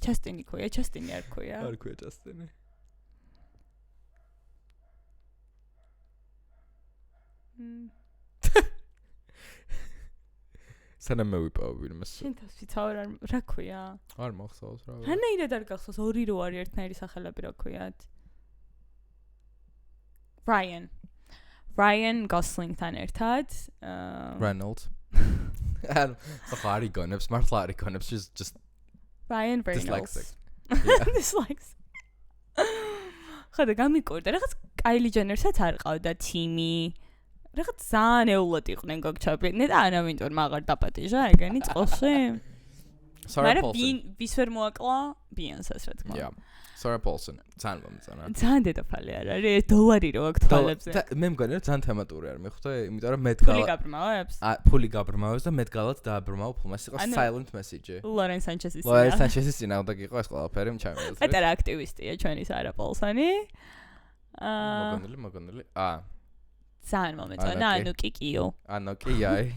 Justin ქვია, Justin არ ქვია. არ ქვია Justin. სანამ მე ვიპოვე ვინმეს. შენ თავს ვიცავ რა ქვია? არ მახსოვს რა. რანაირად არ გახსოვს, ორი რო არის ერთნაირი სახელები რა ქვიათ? Ryan Gosling-თან ერთად. Reynolds. ხო არ იგონებს, მართლა არ იგონებს, just Ryan Reynolds. Dislikes. ხოდა გამიკურდა, რაღაც Kylie Jenner-საც არ ყავდა Timmy. რაღაც ძალიან ეულად იყვნენ გოგჩები. ნეტა არავინ მაგარ დაპატიჟა ეგენი წყალში. Sarah Paulson. მაგრამ ვის ვერ მოაკლა? Beyoncé-ს რა თქმა უნდა. Yeah. Sarah Paulson. ძალიან მომწონა. ძალიან დედოფალი არ არის, $1 რო აქვს თვალებზე. მე მგონია ძალიან თემატური არის, მიხვდე, იმიტომ რომ Met Gala. ფული გაბრმავებს და Met Gala-ც დააბრმავა ფულმა. ეს იყო silent message. Lawrence Sanchez-ის წინააღმდეგ იყო ეს ყველაფერი, ჩემი. პეტერ აქტივისტია ჩვენი Sarah Paulson-ი. მოგონილი. ძალიან მომეწონა, ანუ კიკიო. ანუ კი აი.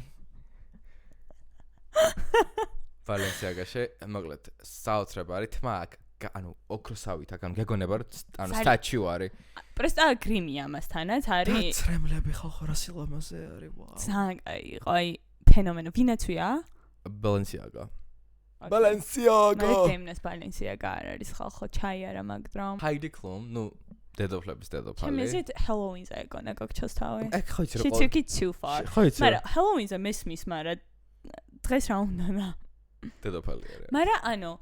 Balenciaga-ში, მოკლედ, საოცრება არის თმა აქ. ანუ ოქროსავით აქ გეგონება რომ ანუ სტატიუ არის. პრესტა გრიმი ამასთანაც არის. წრემლები ხალხო რა სილამაზე არის, ვაუ. ძალიან კაი იყო, აი ფენომენო. ვინაცვია? Balenciaga. მე დემნას Balenciaga არ არის ხალხო, ჩაი არა მაგდრომ. Heidi Klum, ნუ დედოფლების დედოფალი. ჩემი აზრით Halloween-ზე ეგონა გოგჩოს თავი. ეგ ხო იცი რა. She took it too far. მაგრამ Halloween-ზე მესმის, მაგრამ დღეს რა უნდა? დედოფალი არის. მაგრამ ანუ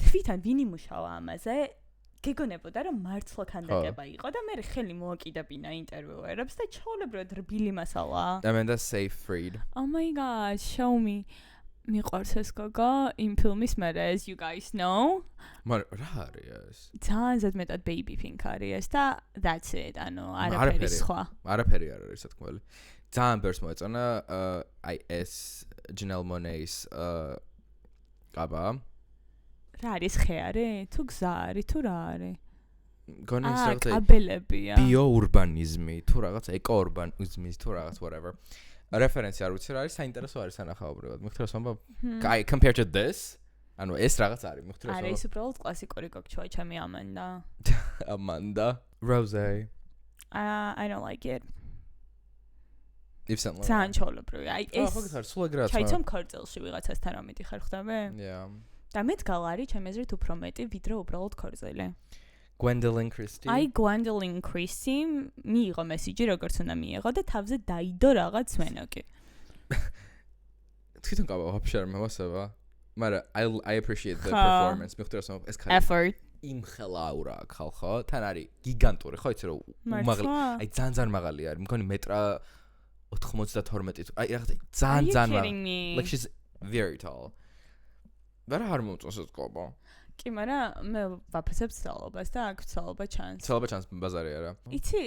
თვითონ ვინ იმუშავა ამაზე? გეგონებოდა რომ მართლა ქანდაკება იყო და მე ხელი მოაკიდებინა ინტერვიუერებს და ჩაოლებრად რბილი მასალა. Amanda Seyfried. Oh my god, show me. მიყვარს ეს გოგო იმ ფილმის მერე, as you guys know. მაგრამ რა არის ეს? ძალიან ზედმეტად baby pink არის ეს და that's it. ანუ არაფერი სხვა. არაფერი არ არის თქმელი. ძალიან ბევრს მოეწონა აი ეს Janelle Monáe-ის კაბა. რა არის ხე არის? თუ გზა არის, თუ რა არის? გონეს რაღაც კაბელებია. ბიოურბანიზმი, თუ რაღაც ეკოურბანიზმი, თუ რაღაც whatever. რეფერენსი არ ვიცი რა არის, საინტერესო არის სანახაობრივად. მიხდროს მომბა, აი compared to this, ანუ ეს რაღაც არის, მიხდროს. არის უბრალოდ კლასიკური გოგჩოა ჩემი Amanda. Amanda. Rose. I don't like it. If something. ძალიან ჩაოლებრივი. აი ეს. ხო გითხარ, სულ ეგრეა. ჩაიცომ ქორწილში ვიღაცასთან რომ მიდიხარ ხდები? Yeah. და მეც გალარი ჩემი აზრით უფრო მეტი ვიდრე უბრალოდ ქორწილი. Gwendolyn Christie. აი Gwendolyn Christie მიიღო მესიჯი როგორც უნდა მიიღო და თავზე დაიდო რაღაც ვენოკი. თვითონ გავაბა ვაფშე არ მევასება. მაგრამ I appreciate the performance. მიხდროს ეს ხარ. Effort. იმხელაურა ხალხო. თან არის გიგანტური, ხო იცი რომ უმაღლე. აი ძალიან მაღალი არის. მგონი მეტრა 92 აი რაღაც ძალიან მაღალი. Like she's very tall. ვერა არ მომწონს ეს ყობა. კი, მაგრამ მე ვაფასებ ცალობას და აქ ცალობა ჩანს. ცალობა ჩანს ბაზარი არა. იცი,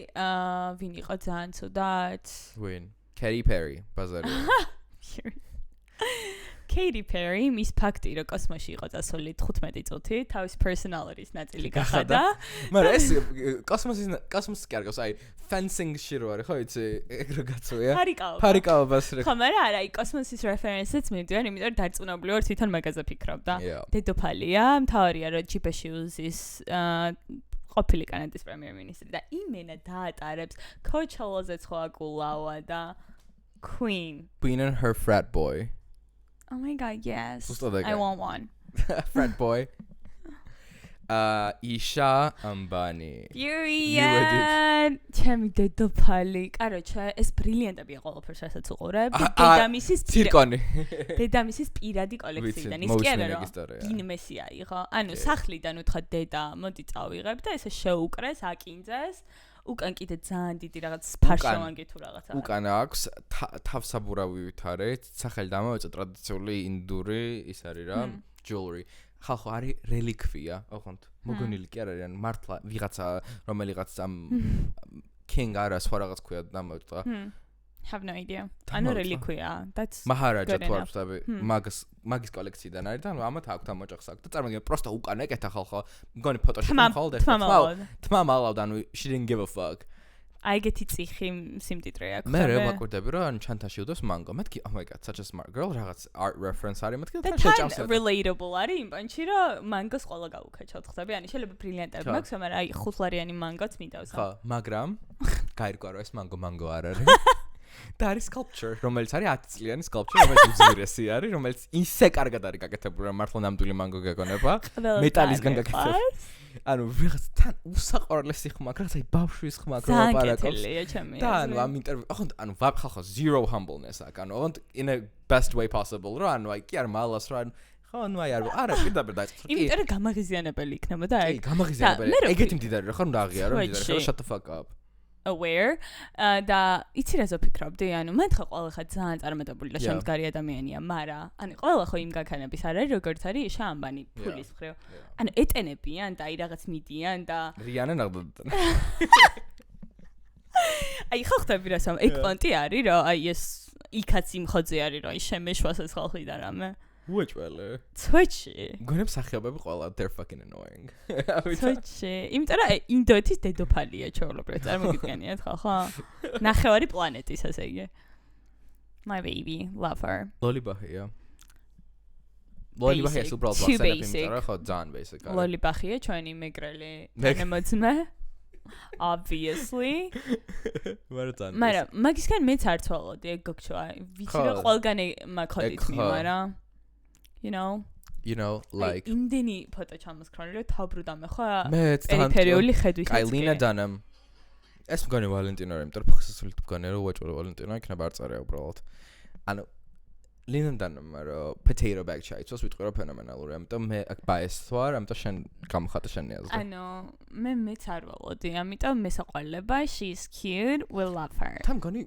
ვინ იყო ძალიან ცუდად? Win. Katy Perry ბაზარი. Katy Perry მის ფაქტი რომ კოსმოსში იყო წასული 15 წუთი, თავის personality-ის ნაწილი გახადა. მაგრამ ეს კოსმოსი კი არ გავს, აი fencing-ში რო არის, ხო იცი, ეგ რო გაწვია. ფარიკაობას რა. ხო, მაგრამ არა, აი კოსმოსის reference-იც მივდივარ, იმიტომ რომ დარწმუნებული ვარ თვითონ მაგაზე ფიქრობდა. დედოფალია, მთავარია რომ ჯიპეში უზის ყოფილი კანადის პრემიერ-მინისტრი და იმენა დაატარებს Coachella-ზე სხვა გულავა და Queen. Queen and her frat boy. Oh my god, yes. I want one. Frat boy. Isha Ambani. Period. ჩემი დედოფალი. კაროჩე, ეს ბრილიანტები ყველაფერს რასაც უყურებ. დედამისის პირადი კოლექციიდან. ის კი არა რომ გინმესია იყო. ანუ სახლიდან უთხრა დედა, მოდი წავიღებ და ესე შეუკრეს, აკინძეს. უკან კიდე ძალიან დიდი რაღაც ფარშოვანგი თუ რაღაცა. უკან აქვს თავსაბურავივით არის, სახელი დამოვეწა ტრადიციული ინდური ის არის რა, jewelry. ხალხო არის რელიკვია, ოღონდ. მოგონილი კი არ არის, ანუ მართლა ვიღაცა რომელიღაც ამ king არა სხვა რაღაც ქვია დამოვეწა. Have no idea. ანუ რელიკვია. That's მაჰარაჯა თუ არ ვწდები, მაგის კოლექციიდან არის და ანუ ამათ აქვს ამ ოჯახს აქვს და წარმოგიდგენ პროსტა უკან ეკეთა ხალხო. მგონი ფოტოში მხოლოდ თმა მალავდა, ანუ she didn't give a fuck. აი ეგეთი ციხი სიმტიტრე აქვს. მე რა მაკვირდები რომ ანუ ჩანთაში უდოს მანგო. მეთქი oh my god, such a smart girl. რაღაც art reference არის მეთქი და შეჭამს. Relatable არის იმ პანჩი რომ მანგოს ყველა გავუქეჩოთ ხდები. ანუ შეიძლება ბრილიანტები მაქვს, მაგრამ აი 5 ლარიანი მანგოც მინდავს. ხო, მაგრამ გაირკვა რომ ეს მანგო არ არის. და არის sculpture, რომელიც არის 10 წლიანი sculpture, რომელიც უძვირესი არის, რომელიც ისე კარგად არის გაკეთებული, რომ მართლა ნამდვილი მანგო გეკონება. მეტალისგან გაკეთებული. ანუ ვიღაც თან უსაყვარლესი ხმა, რაღაც აი ბავშვის ხმა გროპარაკობს. და ანუ ამ ინტერვიუ, ანუ ხალხო zero humbleness აქვს, ანუ in a best way possible, რა ანუ აი კი არ მალას რა ხო ანუ აი არა პირდაპირ დაიწყო. იმიტომ რომ გამაღიზიანებელი იქნებოდა ეგ. გამაღიზიანებელი. ეგეთი მდიდარი რა ხარ უნდა აღიარო, მდიდარი ხარ shut the fuck up. Aware და იცი რა ზოფიქრობდი ანუ მე ხა ყველა ხა ძალიან წარმატებული და შემდგარი ადამიანია მაგრამ ანუ ყველა ხო იმ გაქანების არ არის როგორც არის იშა ამბანი ფულის მხრივ ანუ ეტენებიან და აი რაღაც მიდიან და რიანა ნახდოდა აი ხო ხტები რა სამ ეგ პონტი არის რომ აი ეს იქაც იმხოძე არის რომ აი შემეშვასაც ხალხი და რამე უეჭველე ცოჩი გონებ სახეობები ყველა they're fucking annoying ცოჩი იმიტომ რომ ინდოეთის დედოფალია ჩაოლობრე წარმოგიდგენიათ ხო ნახევარი პლანეტის ასე იგი my baby love her ლოლიბახია ლოლიბახია უბრალოდ ვახსენებ იმიტომ რომ ხო ძალიან basic არის ლოლიბახია ჩვენი მეგრელი ნემოძმე obviously მაგრამ მაგისგან მეც არ ცვალოდი ეგ გოგჩა ვიცი რომ ყველგან მაგხოდით მაგრამ you know like იმდენი ფოტო ჩამოსქრონი რომ თავბრუდამე ხო პერიფერიული ხედვით აი ლინა დანამ ეს მგონი ვალენტინო იმიტომ რომ ფოქსასული მგონი რომ უაჭველი ვალენტინო იქნება არ წერია უბრალოდ ანუ ლინა დანამ რომ potato bag ჩაიცოს ვიტყვი რომ ფენომენალური ამიტომ მე აქ bias ვარ ამიტომ შენ გამოხატე შენი აზრი ანუ მე მეც არ ვალოდი ამიტომ მესაყვალება she's cute we love her თან მგონი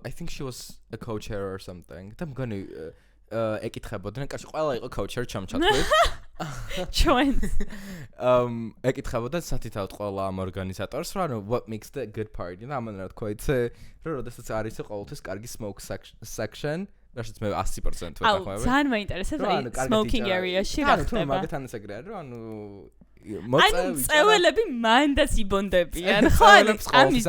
I think she was a co-chair or something და მგონი ეკითხებოდნენ კაცი ყველა იყო coacher ჩამჩათვით ჩვენ ეკითხებოდა სათითაოდ ყველა ამ ორგანიზატორს რა ანუ what makes the good party და ამან რა თქვა იცი რომ როდესაც არის ყოველთვის კარგი smoke section რაშიც მე 100% ვეთახმები აუ ძალიან მაინტერესებს smoking area-ში რა ხდება ანუ მაგათ ანს ეგრე არის რომ ანუ მოწევი წეველები მანდაც იბონდებიან ხო ამის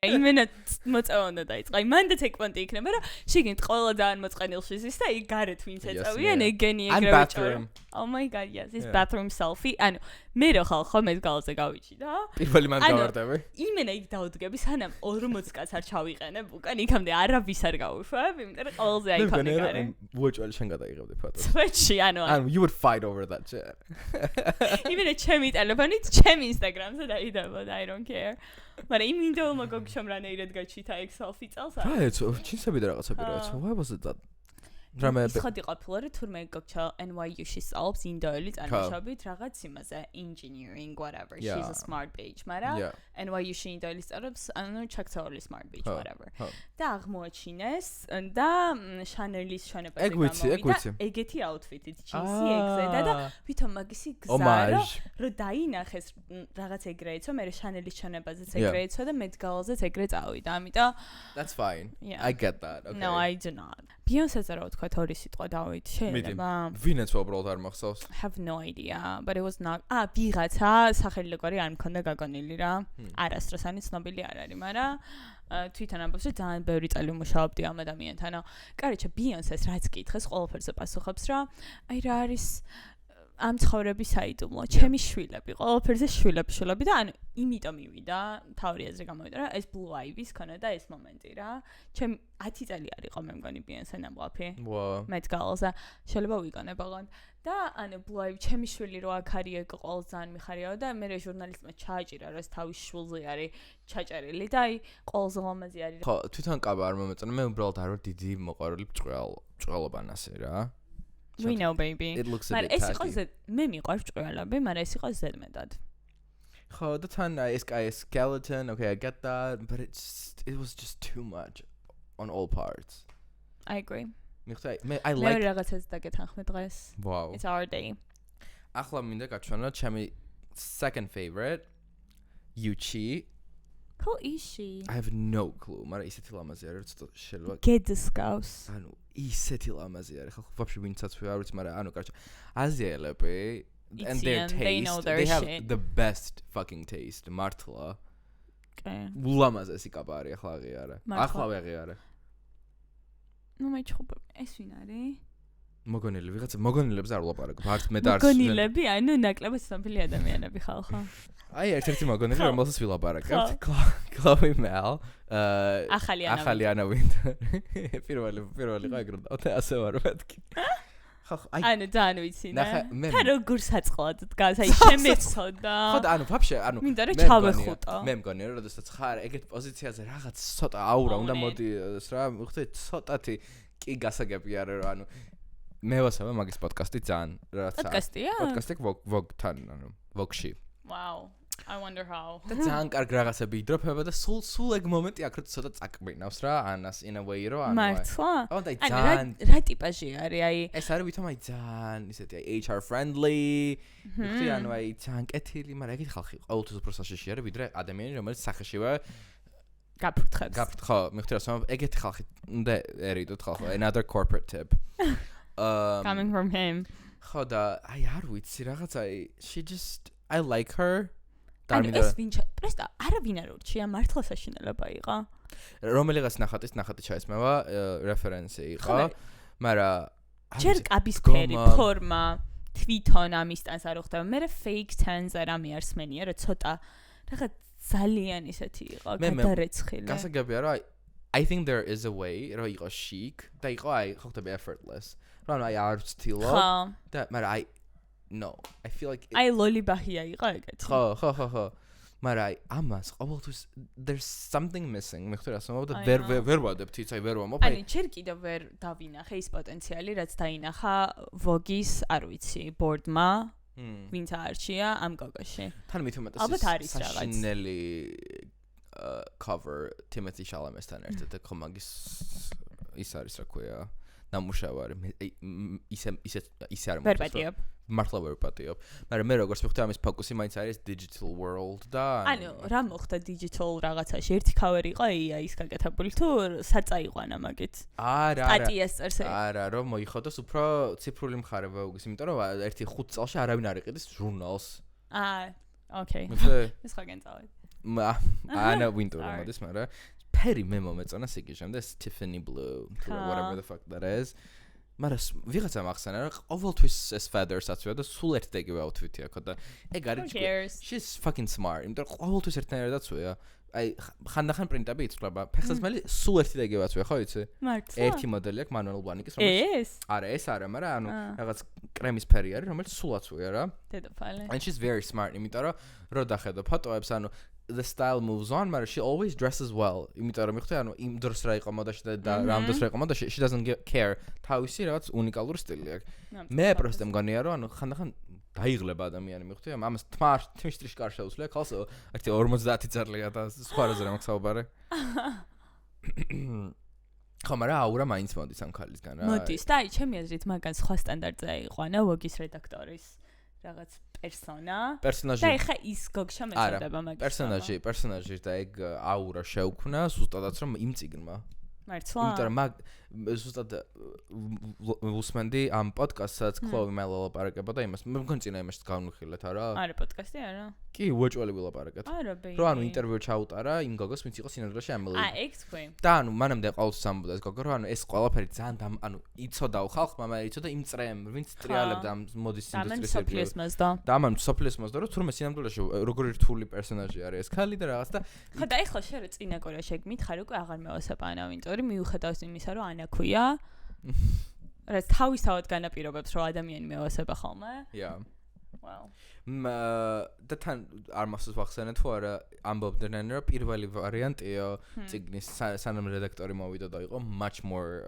იმენა მოწევა დაიწყა. აი მანდ ტექპონტი იქნება, რომ შიგნით ყველა ძალიან მოწყენილში ზის და იქ გარეთ ვინც ეწევიან, ეგენი ეგრევე ჭორ. Oh my god, yes, this bathroom selfie. ანუ მე რო ხალხო მე გალზე გავიჩი და პირველი მან გავარდები. იმენა იქ დავდგები, სანამ 40 კაც არ ჩავიყენებ, უკან იქამდე არავის არ გავუშვებ, იმიტომ რომ ყველაზე აიქონი გარე. უოჭველი შენ გადაიღებდი ფოტოს. Twitch-ი, ანუ you would fight over that shit. იმენა ჩემი ტელეფონით, ჩემი Instagram-ზე დაიდებოდა, I don't care. მაგრამ იმინდეულმა გოგჩომ რანაირად გაჩითა ეგ selfie წელს არა. რა ეცო, ჩინსები და რაღაცები რა ეცო. Why was it that? დრამა ისხოდი ყოფილა რომ თურმე გოგჩა NYU-ში სწავლობს ინდოელი წარმოშობით რაღაც იმაზე engineering whatever she's a smart bitch მაგრამ NYU-ში ინდოელი სწავლობს ანუ ჩაქცეული smart bitch whatever და აღმოაჩინეს და Chanel-ის შენებაზე გამოვიდა ეგეთი outfit-ით jeans-ი ეგზედა და ვითომ მაგისი გზა რომ დაინახეს რაღაც ეგრეიცო მე Chanel-ის შენებაზეც ეგრეიცო და მეტგალზეც ეგრე წავიდა ამიტომ That's fine I get that okay No I do not Beyoncé-ზე რა თქვა თორი სიტყვა დავით შეიძლება ვინაც უბრალოდ არ მახსოვს have no idea but it was not ვიღაცა სახელი ლეკვარი არ მქონდა გაგონილი რა არასდროს არის ცნობილი არ არის მაგრამ თვითონ ამბობს რომ ძალიან ბევრი წელი მუშაობდი ამ ადამიანთან კაროჩე Beyoncé-ს რაც კითხეს ყველაფერზე პასუხობს რა აი რა არის ამ ცხოვრების საიდუმლო ჩემი შვილები ყველაფერზე შვილები და ანუ იმიტომ მივიდა თავი აზრი გამოვიდა რა ეს Blue Ivy-ს ქონა და ეს მომენტი რა ჩემ 10 წელი არ იყო მე მგონი Beyoncé ნამყოფი მეც გალზე შეიძლება ვიგონებ აღარ და ანუ Blue Ivy ჩემი შვილი რო აქ არის ეგ ყოველ ძალიან მიხარიაო და მე ჟურნალისტმა ჩააჭირა რომ ეს თავის შვილზე არის ჩაჭერილი და აი ყოველზე ლამაზი არის ხო თვითონ კაბა არ მომეწონა მე უბრალოდ არ ვარ დიდი მოყვარული ჭყველობანასე რა We know baby. მაგრამ ეს იყო მე მიყვარს ჭყველები, მაგრამ ეს იყო ზედმეტად. ხო და თან ეს skeleton, okay, I get that, but it was just too much on all parts. I agree. I like მე რაღაცას დაგეთანხმე დღეს. Wow. It's our day. ახლა მინდა გაჩვენო ჩემი second favorite Yuchi. Who is she? I have no clue, მაგრამ ისეთი ლამაზი არის, რომ შეიძლება გედსკავს. ანუ ისეთი ლამაზი არის, ხო ვაფშე ვინცაც ვერ არის, მაგრამ ანუ კარჩა აზიელები and their taste they have the best fucking taste მართლა. ლამაზი კაბა არის ახლა აღიარა. ახლა აღიარა. ნუ მეჩხუბ ეს ვინ არის? მოგონილი ვიღაცა მოგონილებს არ ვლაპარაკობ. არც მე და არც მოგონილები, აი ნუ ნაკლებად სამფილი ადამიანები ხალხო. აი ერთ-ერთი მოგონილი რომელსაც ვილაპარაკებთ. Chloe Mel. ახალი ანა ვინტერ. პირველი ყო ეგრე და ასე ვარ მეთქი. ანუ ძალიან ვიცი ნე. და როგორ საწყლად დგას აი შემეცოდა. ხო და ანუ ვაფშე ანუ მინდა რომ ჩავეხუტო. მე მგონია რომ როდესაც ხარ ეგეთ პოზიციაზე რაღაც ცოტა აურა უნდა მოდის რა ხთე ცოტათი კი გასაგები არის რომ ანუ მე ვასწავლე მაგის პოდკასტი ძალიან რაცა პოდკასტია? პოდკასტი ვოგთან ანუ ვოგში. Wow. I wonder how. და ძალიან კარგი რაღაცები იდროფება და სულ ეგ მომენტი აქ რო ცოტა წაკბინავს რა ანას in a way რო ანუ მართლა? ხო და ძალიან რა ტიპაჟი არის აი ეს არის ვითომ აი ძალიან ისეთი აი HR friendly ხთი ანუ აი ძალიან კეთილი მაგრამ ეგეთი ხალხი ყოველთვის უფრო საშიში არის ვიდრე ადამიანი რომელიც სახეშივე გაფრთხებს ხო მიხდი რომ ეგეთი ხალხი უნდა ერიდოთ ხალხო another corporate tip coming from him ხო და აი არ ვიცი რაღაც აი she just I like her ანუ ეს ვინჩა პრესტა არავინ არ ურჩია მართლა საშინელება იყო რომელიღაც ნახატი ჩაესმევა რეფერენსი იყო მაგრამ ჯერ კაბის ფერი ფორმა თვითონ ამისტანს არ უხდება მე fake tan-ს არ ამიარსმენია რომ ცოტა რაღაც ძალიან ისეთი იყო გადარეცხილი გასაგებია რომ I think there is a way რომ იყო chic და იყო აი ხო ხდება effortless რომ აი არ ვცდილო და მაგრამ აი No, I feel like I lolibahia იყო ეგეთი. ხო. მაგრამ აი ამას ყოველთვის there's something missing. მე ხთერ ასე მომდა ვერ ვადებ თიც აი ვერ ვამობ. აი ჯერ კიდევ ვერ დავინახე ის პოტენციალი რაც დაინახა Vogue-ის, არ ვიცი, board-მა. ვინც არჩია ამ გოგოში. თან მით უმეტეს ალბათ არის რაღაც. საშინელი cover Timothy Chalamet-თან ერთად და ხომაგის ის არის რა ქვია. ნამუშევარი ისე არ მოვიდა. მართლა ვერ პატიობ. მაგრამ მე როგორც ვიხდი ამის ფოკუსი მაინც არის digital world და ანუ რა მოხდა digital რაღაცაში? ერთი cover იყო AI-ის გაკეთებული თუ საწა იყვანა მაგით? არა. სტატიას წერს. არა, რომ მოიხოდოს უფრო ციფრული მხარე Vogue-ის, იმიტომ რომ ერთი 5 წელში არავინ არ იყიდეს ჟურნალს. Okay. ეს ხაგენ წავედ. ანა ვინტური მოდის, მაგრამ ფერი მე მომეწონა სიგიჟემ და Tiffany blue, whatever the fuck that is. მაგრამ ვიღაცა მახსენა რა ყოველთვის ეს feathers-აც ვია და სულ ერთდაგივე outfit-ი აქვს და ეგ არის she's fucking smart. იმიტომ რომ ყოველთვის ერთნაირადაც ვია. აი ხანდახან პრინტები იცვლება. ფეხსაცმელი სულ ერთდაგივეც ვია, ხო იცი? ერთი მოდელი აქვს Manuel Blahniks, რომელიც არა, ეს არა, მაგრამ ანუ რაღაც კრემის ფერი არის, რომელიც სულაც ვია რა. დედოფალი. And she's very smart. იმიტომ რომ დახედო ფოტოებს, ანუ the style moves on, but she always dresses well. იმიტომ რომ მიხდე, ანუ იმ დროს რა იყო მოდაში და რამ დროს რა იყო მოდაში, she doesn't care. თავისი რაღაც უნიკალური სტილი აქვს. მე პროსტე მგონია რომ ანუ ხანდახან დაიღლება ადამიანი მიხდე, ამას თმაშ კარ შეუძლია, ხალხს ერთი 50 წელია და სხვა რაზე რა მოგსაუბარე. ხო, მაგრამ აურა მაინც მოდის ამ ქალისგან რა. მოდის და აი ჩემი აზრით მაგან სხვა სტანდარტზე აიყვანა Vogue-ის რედაქტორის რაღაც პერსონაჟი და ეხა ის გოგშა მეწოდება მაგის პერსონაჟი და ეგ აურა შეუქმნა ზუსტადაც რომ იმ წიგნმა მართლა იმიტომ რომ მაგ ზუსტად უსმენდი ამ პოდკასტსაც Chloe Melo ლაპარაკებოდა იმას მე მგონი წინა იმაშიც გავნახილეთ არა არა პოდკასტი არა კი უეჭველი ვილაპარაკეთ არა ბეი რომ ანუ ინტერვიუ ჩაუტარა იმ გოგოს ვინც იყო სინამდვილეში Emily ეგ თქვი და ანუ მანამდე ყოველთვის ამბობდა ეს გოგო რომ ანუ ეს ყველაფერი ძალიან ანუ იცოდაო ხალხმა მაგრამ იცოდა იმ წრემ ვინც ტრიალებდა ამ მოდის ინდუსტრიის და ამან სოფლის მოსდა რომ თურმე სინამდვილეში როგორი რთული პერსონაჟი არის ეს ქალი და რაღაც და ხო და ეხლა შე რა წინა კორეაში გმითხარ უკვე აღარ მევასაბანა იმიტომ რომ მიუხედავს იმისა რომ ანა ქვია რაც თავისთავად განაპირობებს რომ ადამიანი მევასება ხოლმე yeah wow და თან არ მასწავლს ვახსენე თუ არა ამბობდნენ რომ პირველი ვარიანტიო ციგნის სანამ რედაქტორი მოვიდა და იყო much more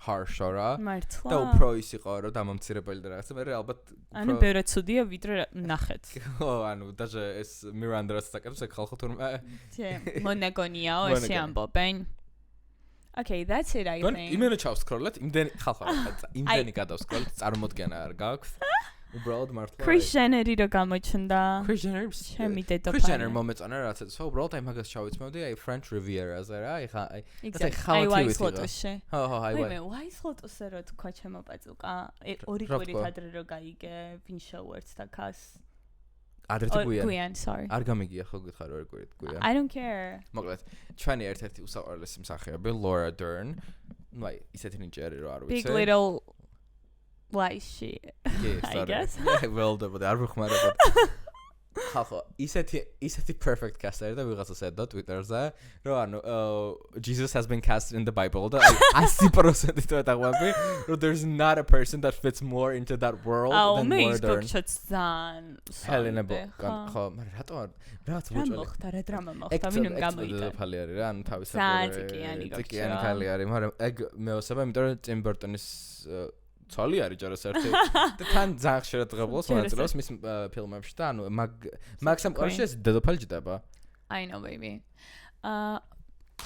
harsh რა და უფრო ის იყო რომ დამამცირებელი და რაღაცა მე ალბათ ანუ ბევრად ცუდია ვიდრე ნახეთ ხო ანუ даже ეს მირანდას საკეთებს ეგ ხალხო თურმე მონაგონიაო ესე ამბობენ Okay, that's it I think. იმენა ჩავსკროლეთ, იმდენი ხალხო იმდენი გადავსკროლეთ, წარმოდგენა არ გაქვს. უბრალოდ მართლა Kris Jenner-ი რო გამოჩნდა. Kris Jenner ჩემი დედოფალი. Kris Jenner მომეწონა რაც ეს უბრალოდ აი მაგას ჩავიცმევდი აი French Riviera-ზე რა, აი ხა აი ხალხი ვიტყვი. ხო, აი მე Wise Lotus-ზე რო თქვა ჩემო პაწულკა, ორი კვირით ადრე რო გაიგე ვინ შოუერთს და ქას. ადრე გვიან, sorry. არ გამიგია ხო გითხარ ორი კვირით გვიან. I don't care. მოკლედ, ჩვენი ერთ-ერთი უსაყვარლესი მსახიობი Laura Dern, ну აი ისეთი ნიჭიერი რო არ ვიცი. Big little why she I guess. Well, but არ ვიხმარებოდ. ხალხო, ისეთი perfect caster და ვიღაცა შედა Twitter-ზე, რომ ანუ Jesus has been cast in the Bible და 100% ვეთაღვები, რომ there's not a person that fits more into that world than Laura Dern. Helena Bonham ხო, მაგრამ რატო რაც მოხდა რა დრამა მოხდა ვინ გამოიგო ფალი არის რა, ანუ თავისებური ციკიანი ქალი არის, მაგრამ ეგ მეოსება, იმიტომ რომ Tim Burton-ის ცალი არის ჯერას ერთი და თან ძალიან ხშირად ღებულობს მონაწილეობს მის ფილმებში და ანუ მაგ სამყაროში ეს დედოფალი ჯდება I know baby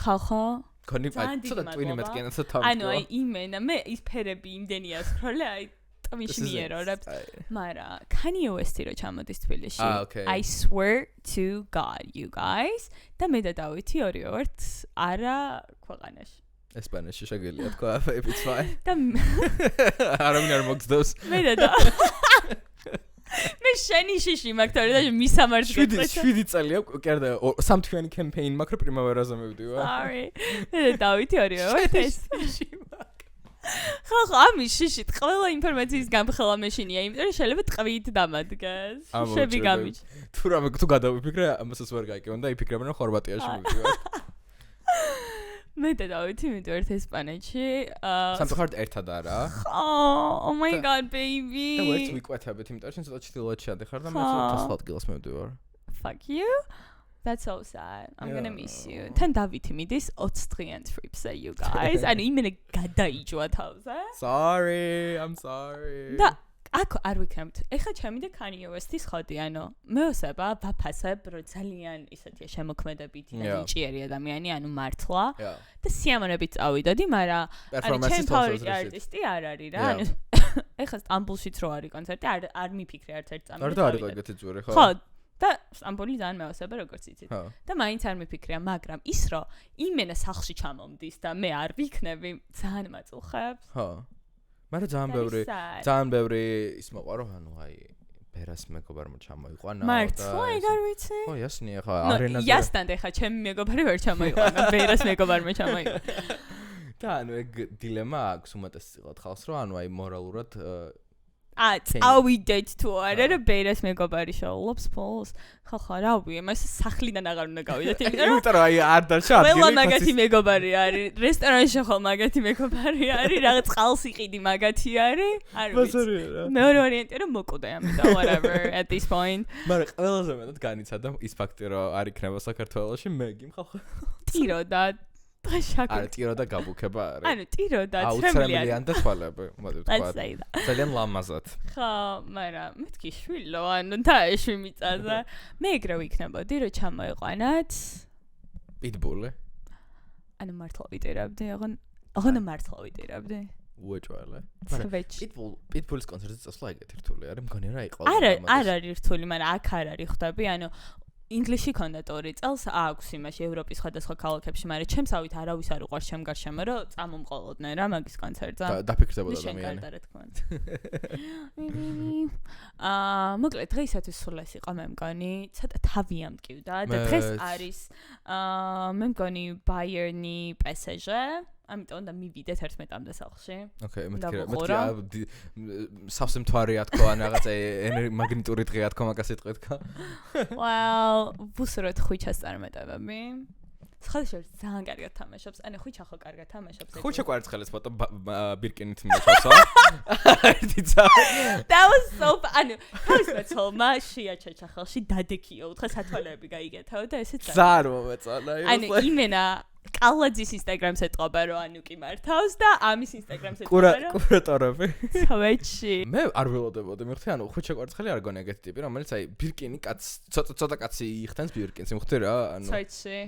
ხალხო კონი ცოტა ტვინი მეთქენა ცოტა ანუ აი იმენა მე ის ფერები იმდენია სკროლე აი ტვიში მიერორებს მაგრამ Kanye West-ი რო ჩამოდის თბილისში I swear to God you guys და მე და დავითი ორივე ვართ არა ქვეყანაში ესპანეთში შეგიძლია თქვა if it's fine და არავინ არ მოგწდოს მე და მე შენი შიში მაგ და მისამართს გეტყვი 7 წელია კერდა სამთვიანი კემპეინი მაგრამ პრიმავერაზე მივდივარ sorry მე და დავითი ორივე ვართ ეს ხო ამის შიშით ყველა ინფორმაციის გამხელა მეშინია იმიტომ რომ შეიძლება ტყვით დამადგეს შები გამიჩ თუ გადავიფიქრე ამასაც ვერ გაიგებენ და იფიქრებენ რომ ხორვატიაში მივდივარ მე და დავითი მივდივართ ესპანეთში სამწუხაროდ ერთად არა oh my god baby და ვერც ვიკვეთებით იმიტომ რომ ცოტა ჩtildeოჩი ადიხარ და მე ცოტა ადგილას მივდივარ fuck you that's so sad I'm going to miss you თან დავითი მიდის 20 დღიან tripsა you guys ანუ იმენა გადაიჯვა თავზე sorry I'm sorry და აქ არ ვიქნებთ. ეხლა ჩემი და Kanye West-ის ხოდი, ანუ მეოსება ვაფასებ, რომ ძალიან ისეთია შემოქმედებითი და ნიჭიერი ადამიანი, ანუ მართლა და სიამოვნებით წავიდოდი, მაგრამ ანუ ჩემი ფავორიტი არტისტი არ არის რა. ანუ ეხლა სტამბულშიც რო არის კონცერტი, არ მიფიქრე ერთ-ერთ წამი. არ არის ეგეთი ძვირი, ხო? ხო. და სტამბული ძალიან მეოსება როგორც იცით. და მაინც არ მიფიქრია, მაგრამ ის რომ იმენა სახლში ჩამომდის და მე არ ვიქნები, ძალიან მაწუხებს. ხო. მაგრამ ძალიან ბევრი ის მოყვა რომ ანუ აი ბერას მეგობარმა ჩამოიყვანა მართლა ეგ არ ვიცი ხო იასნია ხო არენაზე იასთან ხა ჩემი მეგობარი ვერ ჩამოიყვანა ბერას მეგობარმა ჩამოიყვანა და ანუ ეგ დილემა აქვს უმეტესწილად ხალხს რომ ანუ აი მორალურად წავიდეთ თუ არა რა ბერას მეგობარი შეულობს ფულს ხალხო რა ვიე მას სახლიდან აღარ უნდა გავიდეთ იმიტომ რომ აი არ დარჩა ადგილი ყველა მაგათი მეგობარი არის რესტორანში ხო მაგათი მეგობარი არის რაღაც ყალს იყიდი მაგათი არის არ ვიცი მეორე ვარიანტია რომ მოკვდე ამიტომ whatever at this point მაგრამ ყველაზე მეტად განიცადა ის ფაქტი რომ არ იქნება საქართველოში მეგი ხალხო ტირო და არა ტირო და გაბუქება არის ანუ ტირო და აუცილებლიან და თვალები მოდი ვთქვა ძალიან ლამაზად ხა მაგრამ მეთქი შვილო ანუ დაეშვი მიწაზე მე ეგრე ვიქნებოდი რომ ჩამოიყვანათ პიტბული ანუ მართლა ვიტირებდი აღონა მართლა ვიტირებდი უეჭვალე მაგრამ პიტბულის კონცერტზე წასვლა ეგეთი რთული არის მგონი რა იყო არ არის რთული მაგრამ აქ არ არის ხვდები ანუ ინგლისში ქონდა 2 წელს აქვს იმაში ევროპის სხვადასხვა ქალაქებში, მაგრამ ჩემს ავით არავის არ უყვარს ჩემ გარშემო, რომ წამომყოლოდნენ რა მაგის კონცერტზე. დაფიქრდებოდა ადამიანი. შენ რა თქმა უნდა. მოკლედ დღეისათვის სულ ეს იყო მე მგონი, ცოტა თავი ამტკივდა და დღეს არის მე მგონი Bayern-ი PSG. ამიტომ და მივიდეთ 11-მდე სახლში. ოკეი, მეთქი სავსე მთვარეა თქო ან რაღაცა მაგნიტური დღეა თქო მაგას იტყვით თქო. Well, ვუსურვეთ ხუჩას წარმატებები. ხალხი ძალიან კარგად თამაშობს. ანუ ხუჩა ხო კარგად თამაშობს. ხუჩა კვარცხელს ფოტო ბირკინით მიაჩვენო. ერთიცა. That was so ანუ თავის მეცოლმა შეაჩაჩა ხალხში დადექიო. უთხრა სათვალეები გაიგეთავ და ესეც ზარ მომეწონა. ანუ იმენა კალაძის Instagram-ს ეტყობა რომ ანუ კი მართავს და ამის Instagram-ს ეტყობა რომ კურატორები. ცოვეჩი. მე არ ველოდებოდი მიხდი ანუ ხუჩა კვარცხელი არ გონია ეგეთი ტიპი რომელიც აი ბირკინი კაც ცოტა კაცი იხდენს ბირკინს მიხდი რა ანუ ცოჩი.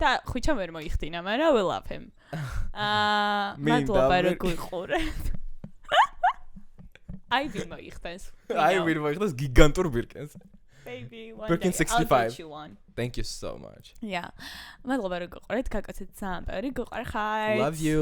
და ხუჩა ვერ მოიხდინა მაგრამ we love him. მადლობა რომ გიყურეთ. აი ვინ მოიხდენს. აი ვინ მოიხდენს გიგანტურ ბირკინს. Baby, Birkin 65. Thank you so much. Yeah. მადლობა რომ გიყურეთ. გაკეთეთ ძალიან ბევრი. გიყურე ხარ. Love you.